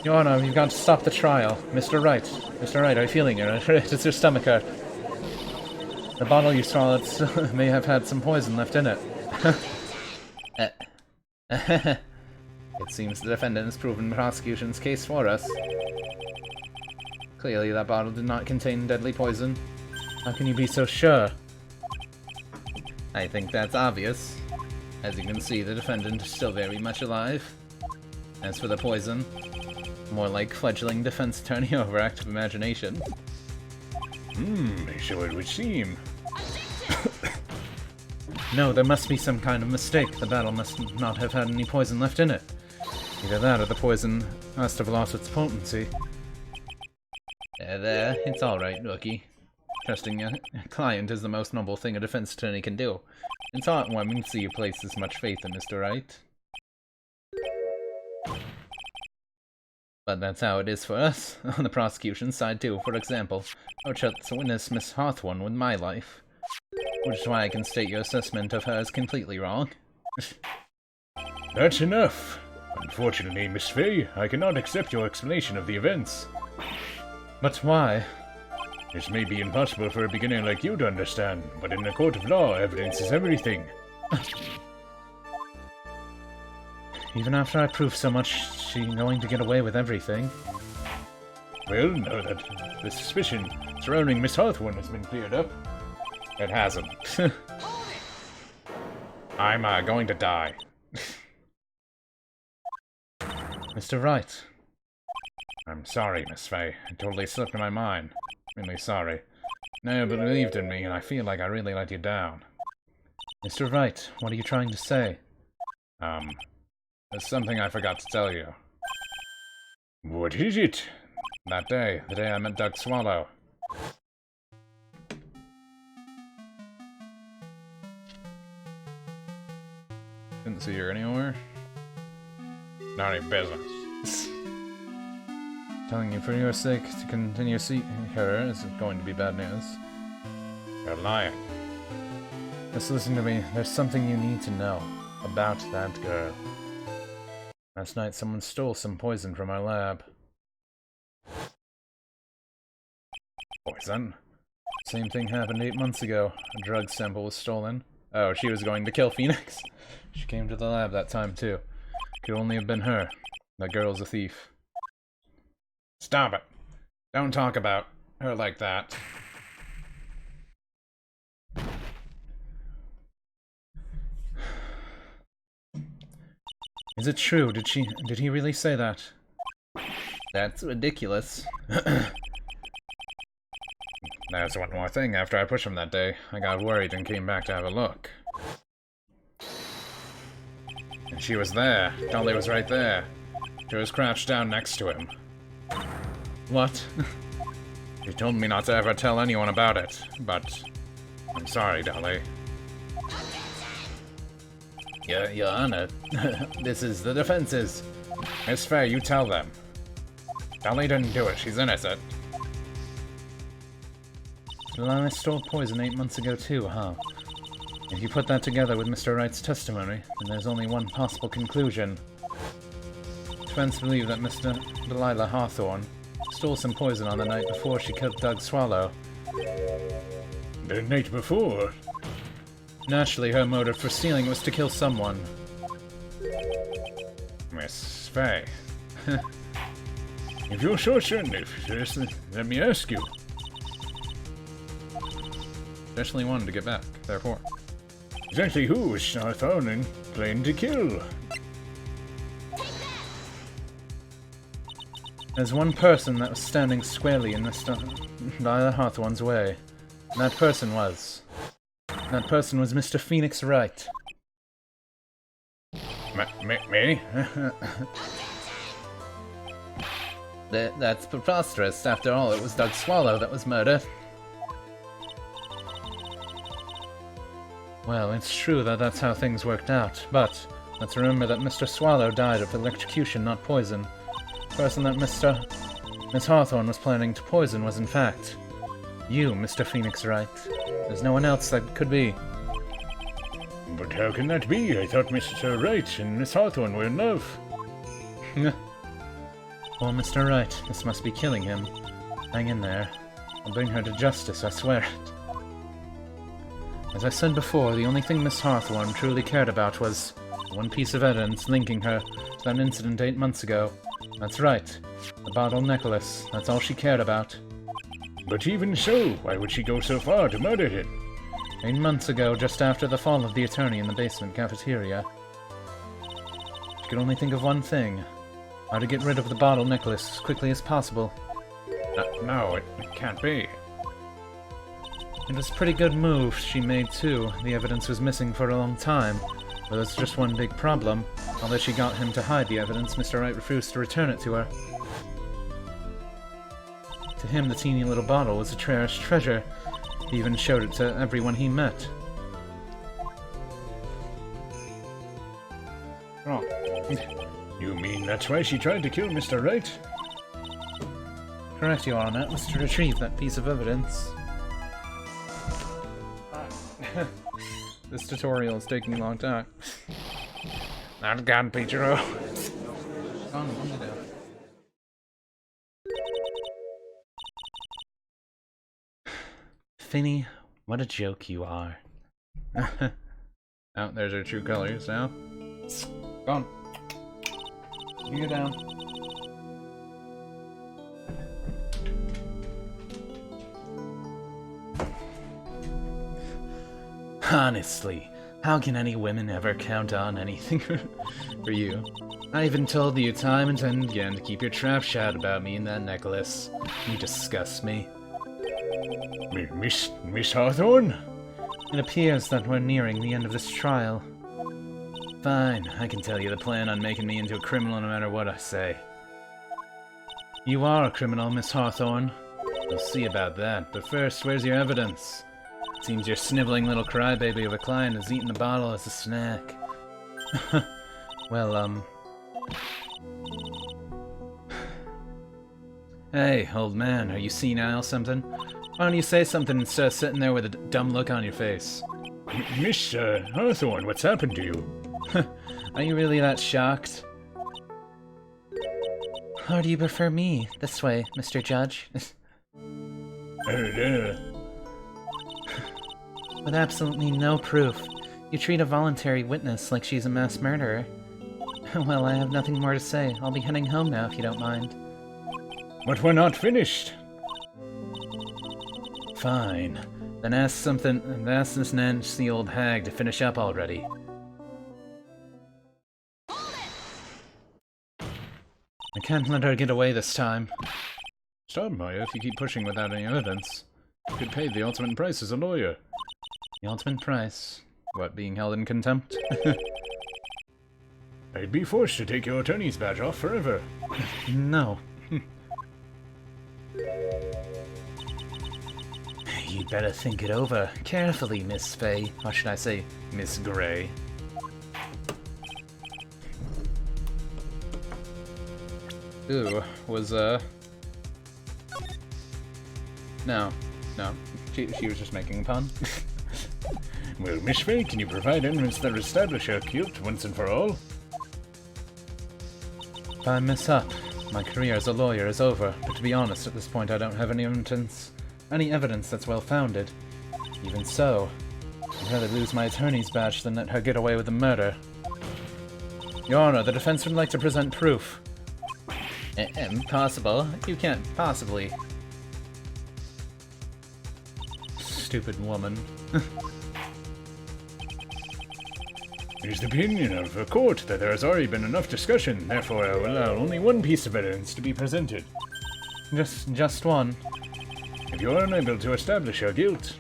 Your Honor, you've got to stop the trial. Mr. Wright. Mr. Wright, are you feeling it? It's your stomach hurt. The bottle you swallowed may have had some poison left in it. It seems the defendant has proven the prosecution's case for us. Clearly that bottle did not contain deadly poison. How can you be so sure? I think that's obvious. As you can see, the defendant is still very much alive. As for the poison, more like fledgling defense attorney overactive imagination. So it would seem. No, there must be some kind of mistake. The bottle must not have had any poison left in it. Either that or the poison must have lost its potency. There, it's alright, rookie. Trusting a client is the most noble thing a defense attorney can do. It's heartwarming to see you place this much faith in Mr. Wright. But that's how it is for us, on the prosecution side too. For example, I would trust to witness Miss Hawthorne with my life. which is why I can state your assessment of her is completely wrong. That's enough. Unfortunately, Miss Fay, I cannot accept your explanation of the events. But why? This may be impossible for a beginner like you to understand, but in a court of law, evidence is everything. Even after I prove so much, she's going to get away with everything. Well, now that the suspicion surrounding Miss Hawthorne has been cleared up. It hasn't. I'm going to die. Mr. Wright. I'm sorry, Miss Fay. It totally slipped my mind. Really sorry. No, but believed in me, and I feel like I really let you down. Mr. Wright, what are you trying to say? There's something I forgot to tell you. What is it? That day, the day I met Doug Swallow. Didn't see her anywhere. Not any business. Telling you for your sake to continue seeing her is going to be bad news. You're lying. Just listen to me. There's something you need to know about that girl. Last night someone stole some poison from our lab. Poison? Same thing happened 8 months ago. A drug sample was stolen. Oh, she was going to kill Phoenix? She came to the lab that time too. Could only have been her. That girl's a thief. Stop it. Don't talk about her like that. Is it true? Did he really say that? That's ridiculous. There's one more thing. After I pushed him that day, I got worried and came back to have a look. And she was there. Dolly was right there. She was crouched down next to him. What? She told me not to ever tell anyone about it, but I'm sorry, Dolly. Your Honor, this is the defenses. Miss Fay, you tell them. Dolly didn't do it. She's innocent. Delilah stole poison 8 months ago too, huh? If you put that together with Mr. Wright's testimony, then there's only one possible conclusion. Defense believe that Mr. Delilah Hawthorne stole some poison on the night before she killed Doug Swallow. The night before? Naturally, her motive for stealing was to kill someone. Miss Fay. If you're so certain of this, let me ask you. Especially wanted to get back, therefore. Exactly who was Hawthorne and planning to kill? There's one person that was standing squarely in Mr. Delilah Hawthorne's way. And that person was Mr. Phoenix Wright. Me? That's preposterous. After all, it was Doug Swallow that was murdered. Well, it's true that that's how things worked out, but let's remember that Mr. Swallow died of electrocution, not poison. The person that Miss Hawthorne was planning to poison was, in fact, you, Mr. Phoenix Wright. There's no one else that could be. But how can that be? I thought Mr. Wright and Miss Hawthorne were in love. Poor Mr. Wright, this must be killing him. Hang in there. I'll bring her to justice, I swear it. As I said before, the only thing Miss Hawthorne truly cared about was one piece of evidence linking her to that incident 8 months ago. That's right. The bottle necklace. That's all she cared about. But even so, why would she go so far to murder him? 8 months ago, just after the fall of the attorney in the basement cafeteria. She could only think of one thing. How to get rid of the bottle necklace as quickly as possible. No, it can't be. It was a pretty good move she made too. The evidence was missing for a long time. But there's just one big problem. Although she got him to hide the evidence, Mr. Wright refused to return it to her. To him, the teeny little bottle was a cherished treasure. He even showed it to everyone he met. Oh. You mean that's why she tried to kill Mr. Wright? Correct, Your Honor. It was to retrieve that piece of evidence. This tutorial is taking a long time. Not gone, Pedro. Finny, what a joke you are. Oh, there's our true colors now. Go on. You go down. Honestly, how can any women ever count on anything for you? I even told you time and time again to keep your trap shut about me and that necklace. You disgust me. Miss Hawthorne? It appears that we're nearing the end of this trial. Fine, I can tell you the plan on making me into a criminal no matter what I say. You are a criminal, Miss Hawthorne. We'll see about that, but first, where's your evidence? Seems your sniveling little crybaby of a client has eaten the bottle as a snack. Well, Hey, old man, are you senile or something? Why don't you say something instead of sitting there with a dumb look on your face? Miss Hawthorne, what's happened to you? Are you really that shocked? Or do you prefer me? This way, Mr. Judge. With absolutely no proof, you treat a voluntary witness like she's a mass murderer. Well, I have nothing more to say. I'll be heading home now if you don't mind. But we're not finished. Fine. Then ask this Nancy old hag to finish up already. I can't let her get away this time. Stop, Maya, if you keep pushing without any evidence. You could pay the ultimate price as a lawyer. The ultimate price? What, being held in contempt? I'd be forced to take your attorney's badge off forever. No. You'd better think it over carefully, Miss Faye. Or should I say, Miss Gray? Ooh, was, No. She was just making a pun. Well, Miss Faye, can you provide evidence that establish her guilt once and for all? If I mess up, my career as a lawyer is over, but to be honest, at this point I don't have any evidence that's well-founded. Even so, I'd rather lose my attorney's badge than let her get away with the murder. Your Honor, the defense would like to present proof. Impossible. You can't possibly. Stupid woman. It is the opinion of the court that there has already been enough discussion, therefore I will allow only one piece of evidence to be presented. Just one. If you are unable to establish her guilt...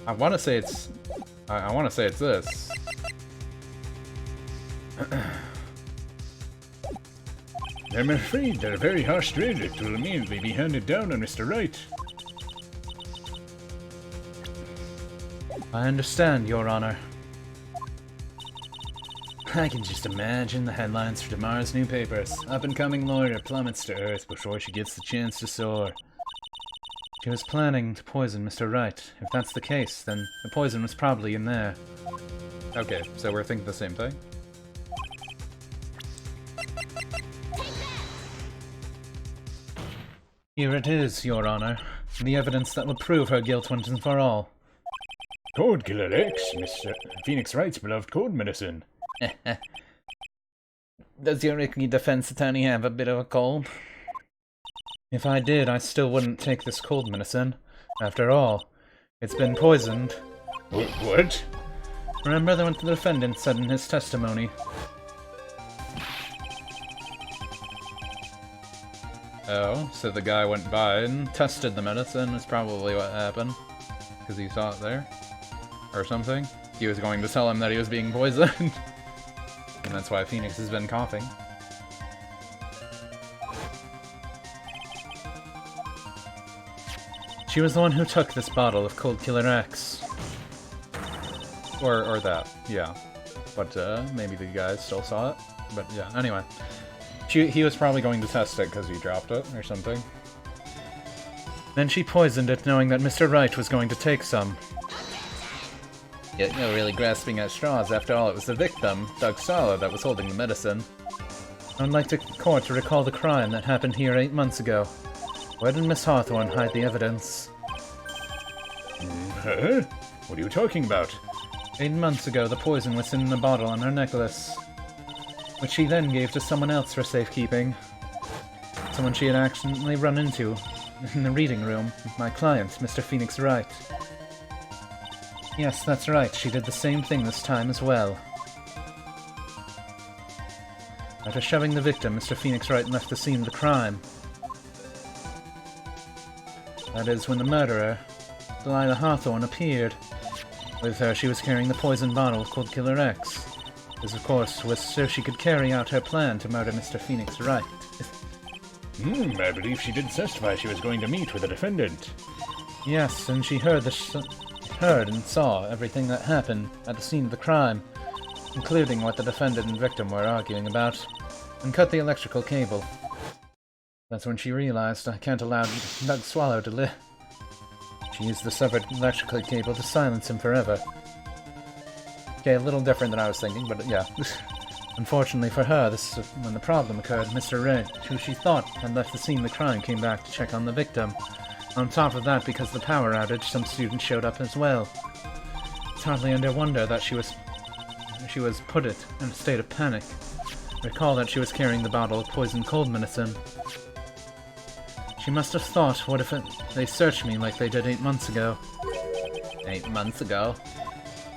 I want to say it's this. I'm afraid that a very harsh verdict will immediately be handed down on Mr. Wright. I understand, Your Honor. I can just imagine the headlines for tomorrow's new papers. Up-and-coming lawyer plummets to earth before she gets the chance to soar. She was planning to poison Mr. Wright. If that's the case, then the poison was probably in there. Okay, so we're thinking the same thing? Here it is, Your Honor. The evidence that will prove her guilt once and for all. Code Killer X, Mr. Phoenix Wright's beloved code medicine. Does your Ricky defense attorney have a bit of a cold? If I did, I still wouldn't take this cold medicine. After all, it's been poisoned. What? Remember what the defendant said in his testimony? Oh, so the guy went by and tested the medicine is probably what happened. Because he saw it there. Or something. He was going to tell him that he was being poisoned. And that's why Phoenix has been coughing. She was the one who took this bottle of Cold Killer X. Or that, yeah. But maybe the guys still saw it. But yeah, anyway. He was probably going to test it because he dropped it or something. Then she poisoned it knowing that Mr. Wright was going to take some. Yet you're really grasping at straws. After all, it was the victim, Doug Sala, that was holding the medicine. I would like the court to recall the crime that happened here 8 months ago. Where did Miss Hawthorne hide the evidence? Huh? What are you talking about? 8 months ago, the poison was in the bottle on her necklace, which she then gave to someone else for safekeeping. Someone she had accidentally run into in the reading room, my client, Mr. Phoenix Wright. Yes, that's right, she did the same thing this time as well. After shoving the victim, Mr. Phoenix Wright left the scene of the crime. That is, when the murderer, Delilah Hawthorne, appeared. With her, she was carrying the poison bottle called Killer X. This, of course, was so she could carry out her plan to murder Mr. Phoenix Wright. I believe she did testify she was going to meet with the defendant. Yes, and she heard and saw everything that happened at the scene of the crime, including what the defendant and victim were arguing about, and cut the electrical cable. That's when she realized I can't allow Doug Swallow to live. She used the severed electrical cable to silence him forever. Okay, a little different than I was thinking, but yeah. Unfortunately for her, this is when the problem occurred. Mr. Wright, who she thought had left the scene of the crime, came back to check on the victim. On top of that, because of the power outage, some students showed up as well. It's hardly under wonder that she was put it in a state of panic. Recall that she was carrying the bottle of poison cold medicine. She must have thought, what if they searched me like they did 8 months ago? 8 months ago?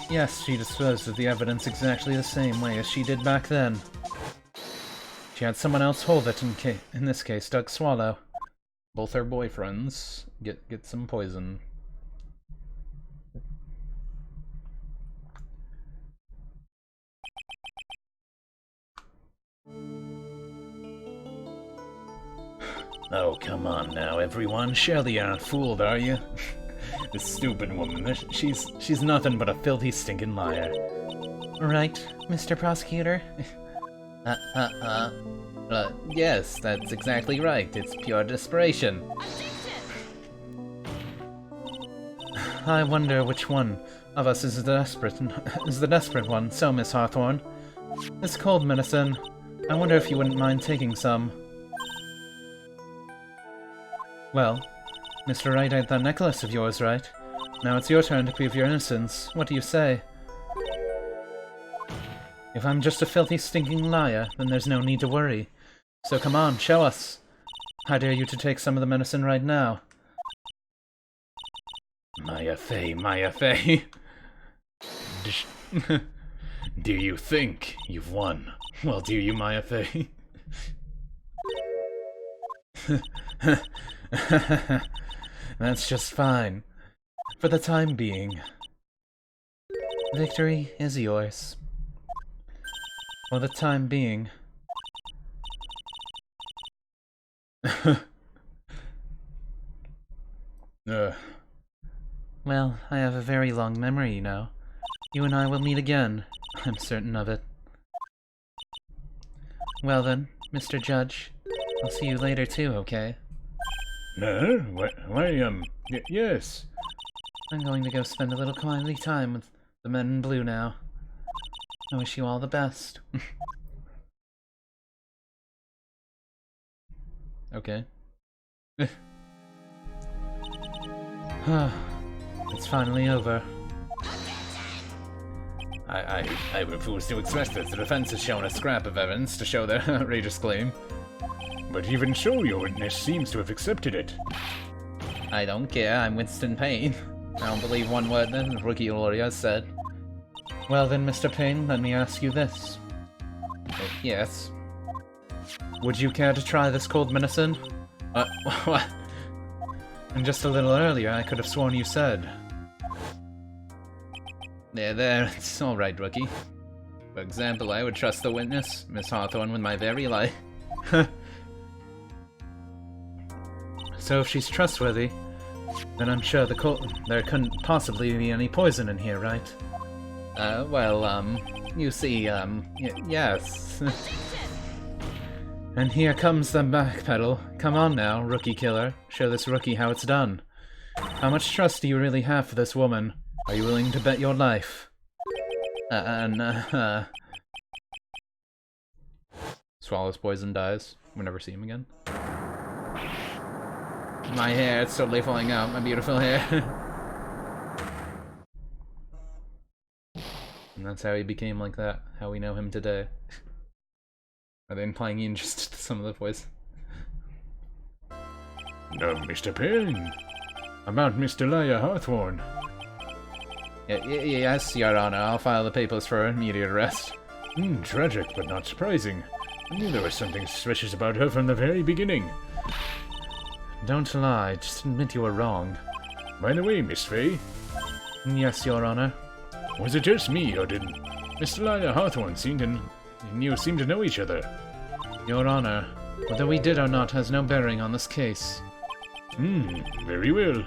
Yes, she disposed of the evidence exactly the same way as she did back then. She had someone else hold it, in this case, Doug Swallow. Both her boyfriends get some poison. Oh, come on now, everyone. Surely you're not fooled, are you? This stupid woman, she's nothing but a filthy, stinking liar. Right, Mr. Prosecutor? Yes, that's exactly right. It's pure desperation. I wonder which one of us is the desperate one. So, Miss Hawthorne, this cold medicine, I wonder if you wouldn't mind taking some. Well, Mr. Wright had that necklace of yours, right? Now it's your turn to prove your innocence. What do you say? If I'm just a filthy, stinking liar, then there's no need to worry. So come on, show us. I dare you to take some of the medicine right now. Maya Fey. Do you think you've won? Well, do you, Maya Fey? That's just fine. For the time being. Victory is yours. For the time being. Well, I have a very long memory, you know. You and I will meet again. I'm certain of it. Well then, Mr. Judge, I'll see you later too, okay? No? Yes. I'm going to go spend a little quality time with the men in blue now. I wish you all the best. Okay. It's finally over. I refuse to accept this. The defense has shown a scrap of evidence to show their outrageous claim. But even so, your witness seems to have accepted it. I don't care, I'm Winston Payne. I don't believe one word that the rookie lawyer said. Well then, Mr. Payne, let me ask you this. Yes? Would you care to try this cold medicine? What? And just a little earlier, I could have sworn you said. There, it's alright, rookie. For example, I would trust the witness, Miss Hawthorne, with my very life. So if she's trustworthy, then I'm sure there couldn't possibly be any poison in here, right? You see, yes. And here comes the backpedal. Come on now, rookie killer. Show this rookie how it's done. How much trust do you really have for this woman? Are you willing to bet your life? Swallows poison, dies. We'll never see him again. My hair, it's totally falling out. My beautiful hair. And that's how he became like that. How we know him today. Are they implying in just some of the voice? No, Mr. Payne. About Mr. Laya Hawthorne. Yes, Your Honor. I'll file the papers for immediate arrest. Tragic, but not surprising. I knew there was something suspicious about her from the very beginning. Don't lie. Just admit you were wrong. By the way, Miss Faye. Yes, Your Honor. Was it just me, or did Mr. Laya Hawthorne seem to know each other? Your Honor, whether we did or not has no bearing on this case. Very well.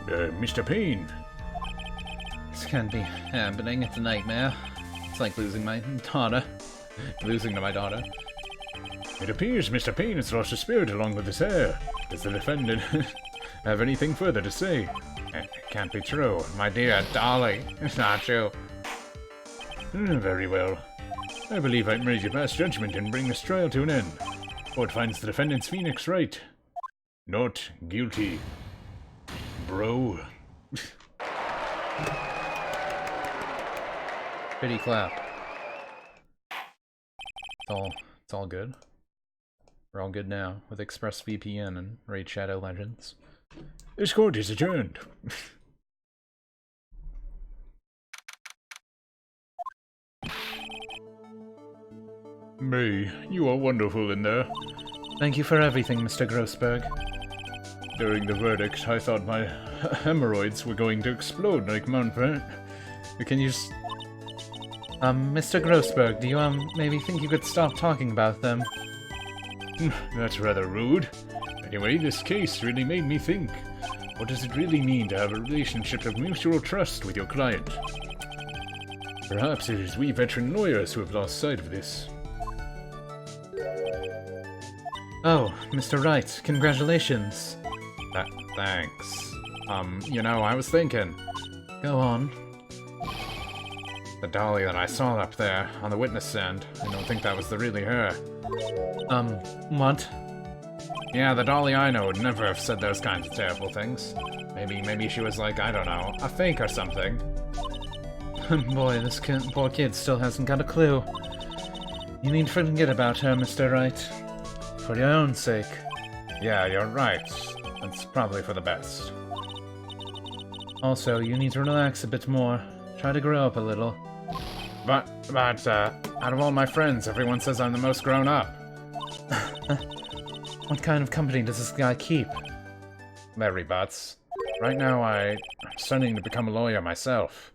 Mr. Payne. This can't be happening. It's a nightmare. It's like losing my daughter. Losing to my daughter. It appears Mr. Payne has lost his spirit along with his hair. Does the defendant have anything further to say? It can't be true. My dear Dolly. It's not true. Very well. I believe I'm ready to pass judgment and bring this trial to an end. Court finds the defendant's Phoenix Wright not guilty. Bro. Pity clap. It's all good. We're all good now with ExpressVPN and Raid Shadow Legends. This court is adjourned. May, you are wonderful in there. Thank you for everything, Mr. Grossberg. During the verdict, I thought my hemorrhoids were going to explode like Mount Vernon. Can you just... Mr. Grossberg, do you, maybe think you could stop talking about them? That's rather rude. Anyway, this case really made me think. What does it really mean to have a relationship of mutual trust with your client? Perhaps it is we veteran lawyers who have lost sight of this. Oh, Mr. Wright, congratulations. Thanks. You know, I was thinking. Go on. The dolly that I saw up there on the witness stand, I don't think that was really her. What? Yeah, the dolly I know would never have said those kinds of terrible things. Maybe she was like, I don't know, a fake or something. Boy, this poor kid still hasn't got a clue. You need to forget about her, Mr. Wright. For your own sake. Yeah, you're right. That's probably for the best. Also, you need to relax a bit more. Try to grow up a little. But, out of all my friends, everyone says I'm the most grown up. What kind of company does this guy keep? Larry Butts. Right now, I'm studying to become a lawyer myself.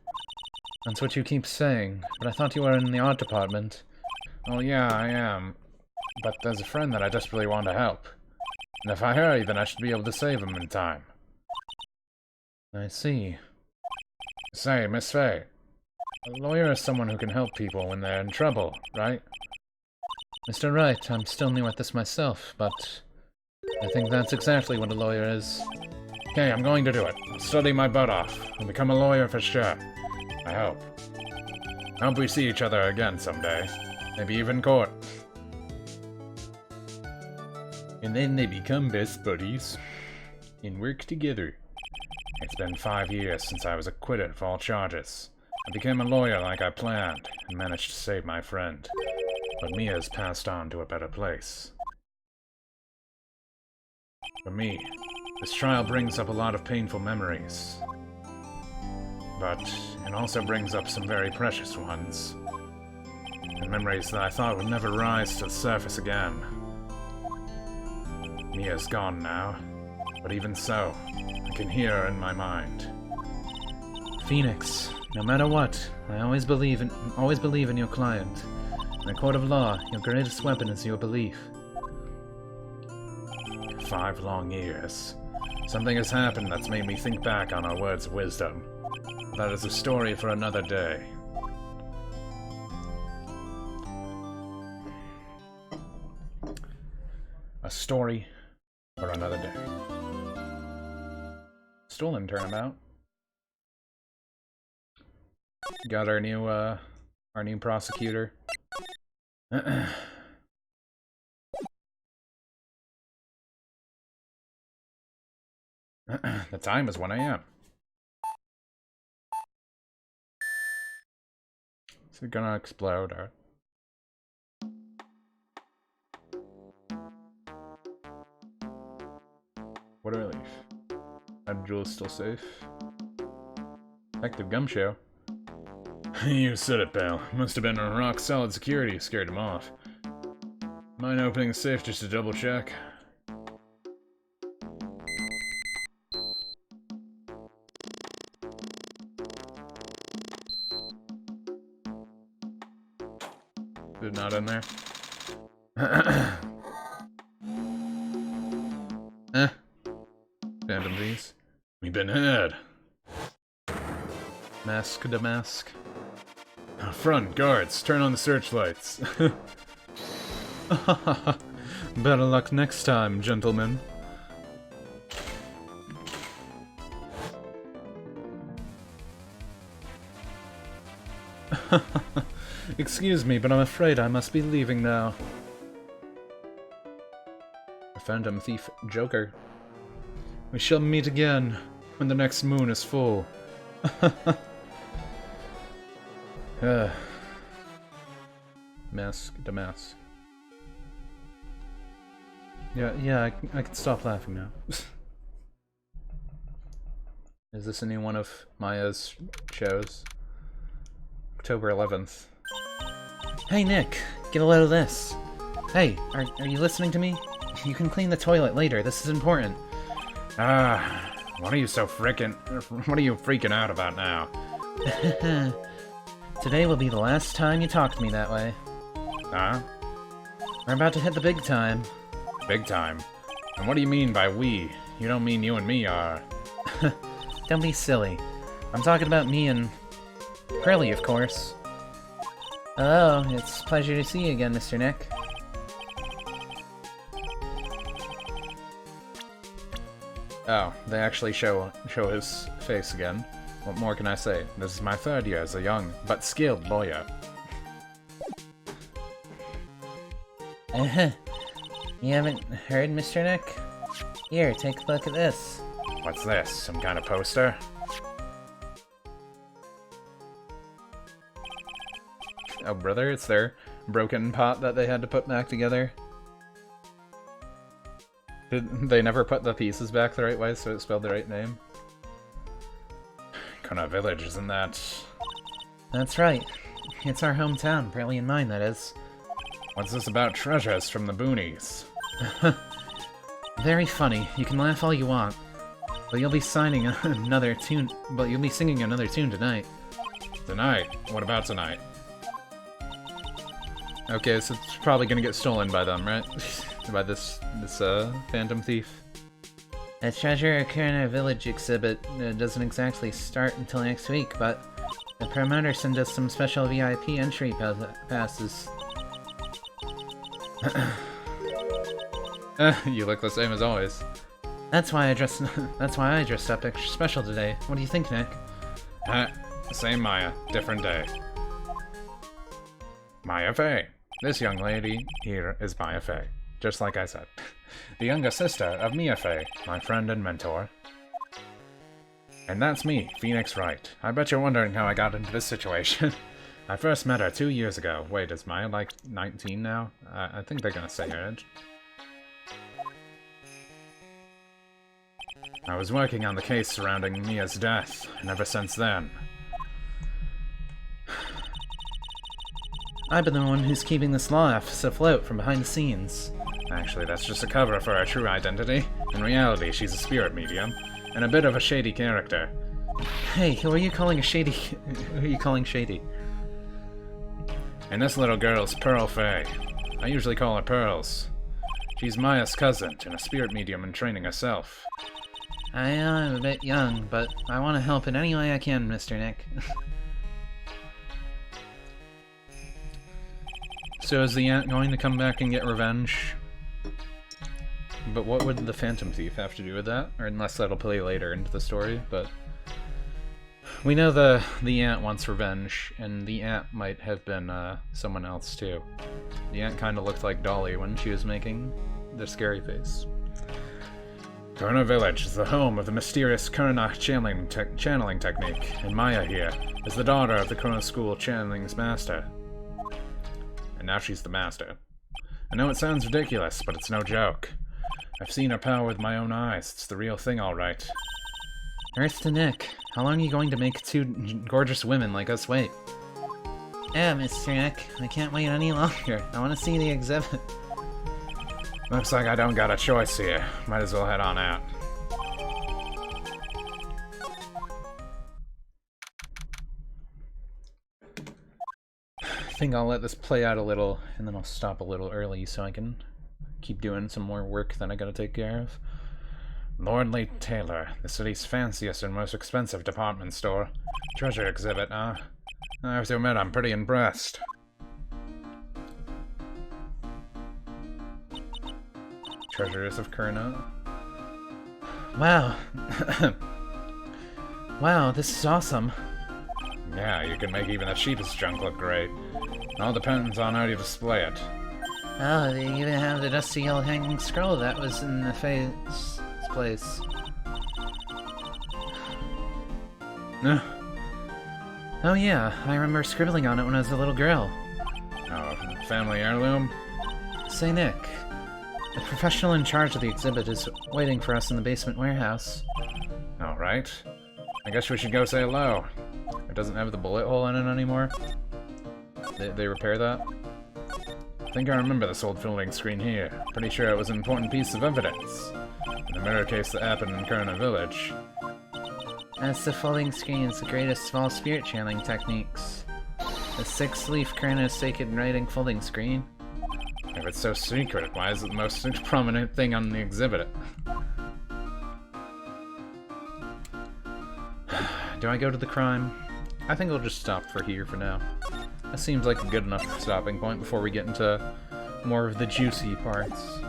That's what you keep saying, but I thought you were in the art department. Oh yeah, I am. But there's a friend that I desperately want to help. And if I hurry, then I should be able to save him in time. I see. Say, Miss Faye, a lawyer is someone who can help people when they're in trouble, right? Mr. Wright, I'm still new at this myself, but I think that's exactly what a lawyer is. Okay, I'm going to do it. I'll study my butt off. I'll become a lawyer for sure. I hope. I hope we see each other again someday. Maybe even court. And then they become best buddies and work together. It's been 5 years since I was acquitted of all charges. I became a lawyer like I planned, and managed to save my friend. But Mia's passed on to a better place. For me, this trial brings up a lot of painful memories. But it also brings up some very precious ones. And memories that I thought would never rise to the surface again. Mia's gone now, but even so, I can hear her in my mind. Phoenix, no matter what, I always believe in your client. In a court of law, your greatest weapon is your belief. 5 long years. Something has happened that's made me think back on our words of wisdom. That is a story for another day. A story for another day. Stolen turnabout. Got our new prosecutor. The time is 1 a.m. Is it gonna explode or? What a relief. That jewel is still safe. Active Gumshoe. You said it, pal. Must have been a rock-solid security who scared him off. Mind opening the safe just to double-check? Is it not in there? Phantom these. We've been had. Mask to mask. Front, guards, turn on the searchlights. Better luck next time, gentlemen. Excuse me, but I'm afraid I must be leaving now. A Phantom Thief Joker. We shall meet again when the next moon is full. Mask to mask. Yeah, I can stop laughing now. Is this a new one of Maya's shows? October 11th. Hey Nick, get a load of this. Hey, are you listening to me? You can clean the toilet later, this is important. What are you freaking out about now? Today will be the last time you talk to me that way. Huh? We're about to hit the big time. Big time? And what do you mean by we? You don't mean you and me are... Don't be silly. I'm talking about me and... Curly, of course. Hello, it's a pleasure to see you again, Mr. Nick. Oh, they actually show his face again. What more can I say? This is my 3rd year as a young, but skilled lawyer. You haven't heard, Mr. Nick? Here, take a look at this. What's this? Some kind of poster? Oh, brother, it's their broken pot that they had to put back together. They never put the pieces back the right way, so it spelled the right name. Kona Village, isn't that? That's right. It's our hometown, Briley and mine, that is. What's this about treasures from the boonies? Very funny. You can laugh all you want. But you'll be signing another tune. But you'll be singing another tune tonight. Tonight? What about tonight? Okay, so it's probably gonna get stolen by them, right? By this Phantom Thief. The Treasure Ocarina Village exhibit doesn't exactly start until next week, but the promoter sent us some special VIP entry passes. You look the same as always. That's why I dressed up extra special today. What do you think, Nick? Same Maya, different day. Maya Fey. This young lady here is Maya Fey. Just like I said. The younger sister of Mia Fey, my friend and mentor. And that's me, Phoenix Wright. I bet you're wondering how I got into this situation. I first met her 2 years ago. Wait, is Maya like 19 now? I think they're gonna say her age. I was working on the case surrounding Mia's death, and ever since then... I've been the one who's keeping this law office afloat from behind the scenes. Actually, that's just a cover for her true identity. In reality, she's a spirit medium, and a bit of a shady character. Hey, who are you calling a shady... Who are you calling shady? And this little girl's Pearl Fey. I usually call her Pearls. She's Maya's cousin, and a spirit medium in training herself. I am a bit young, but I want to help in any way I can, Mr. Nick. So is the aunt going to come back and get revenge? But what would the Phantom Thief have to do with that? Or unless that'll play later into the story, but... We know the ant wants revenge, and the ant might have been someone else too. The ant kind of looked like Dolly when she was making the scary face. Kurna Village is the home of the mysterious Kurna channeling technique, and Maya here is the daughter of the Kurna School channeling's master. And now she's the master. I know it sounds ridiculous, but it's no joke. I've seen her power with my own eyes. It's the real thing, all right. Earth to Nick, how long are you going to make two gorgeous women like us wait? Yeah, Mr. Nick, I can't wait any longer. I want to see the exhibit. Looks like I don't got a choice here. Might as well head on out. I think I'll let this play out a little, and then I'll stop a little early so I can keep doing some more work that I gotta take care of. Lordly Taylor, the city's fanciest and most expensive department store. Treasure exhibit, huh? I have to admit, I'm pretty impressed. Treasures of Kurna. Wow. Wow, this is awesome. Yeah, you can make even the cheapest junk look great. All depends on how you display it. Oh, they even have the dusty old hanging scroll that was in the place. Oh yeah, I remember scribbling on it when I was a little girl. Oh, family heirloom? Say, Nick, the professional in charge of the exhibit is waiting for us in the basement warehouse. Alright. I guess we should go say hello. It doesn't have the bullet hole in it anymore? They repair that? I think I remember this old filming screen here. Pretty sure it was an important piece of evidence. In the mirror case that happened in Kurna Village. That's the folding screen. It's the greatest of all spirit channeling techniques. The 6-leaf Kurna sacred writing folding screen. If it's so secret, why is it the most prominent thing on the exhibit? Do I go to the crime? I think I'll just stop for here for now. That seems like a good enough stopping point before we get into more of the juicy parts.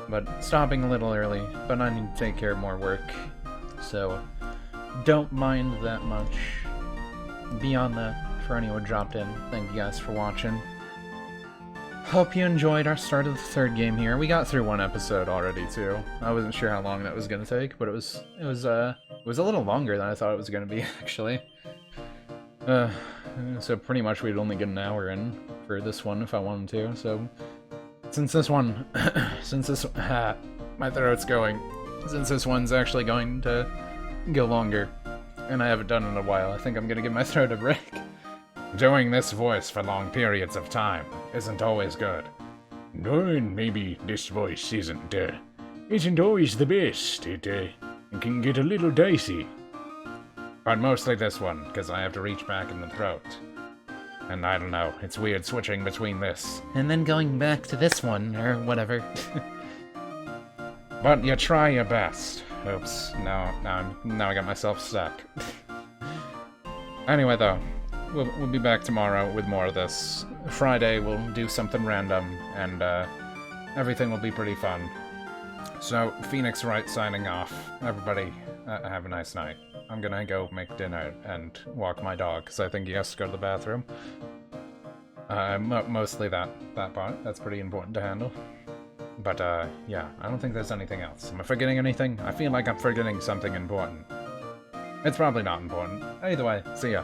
But stopping a little early, but I need to take care of more work. So, don't mind that much. Beyond that, for anyone who dropped in, thank you guys for watching. Hope you enjoyed our start of the third game here. We got through one episode already too. I wasn't sure how long that was gonna take, but it was a little longer than I thought it was gonna be actually. So pretty much we'd only get an hour in for this one if I wanted to. So since this one, my throat's going. Since this one's actually going to go longer, and I haven't done it in a while, I think I'm gonna give my throat a break. Doing this voice for long periods of time isn't always good. And maybe this voice isn't always the best. It can get a little dicey. But mostly this one, because I have to reach back in the throat. And I don't know, it's weird switching between this. And then going back to this one, or whatever. But you try your best. Oops, now I got myself stuck. Anyway though, we'll be back tomorrow with more of this. Friday we'll do something random, and everything will be pretty fun. So, Phoenix Wright signing off. Everybody, have a nice night. I'm gonna go make dinner and walk my dog, because I think he has to go to the bathroom. Mostly that part. That's pretty important to handle. But, yeah, I don't think there's anything else. Am I forgetting anything? I feel like I'm forgetting something important. It's probably not important. Either way, see ya.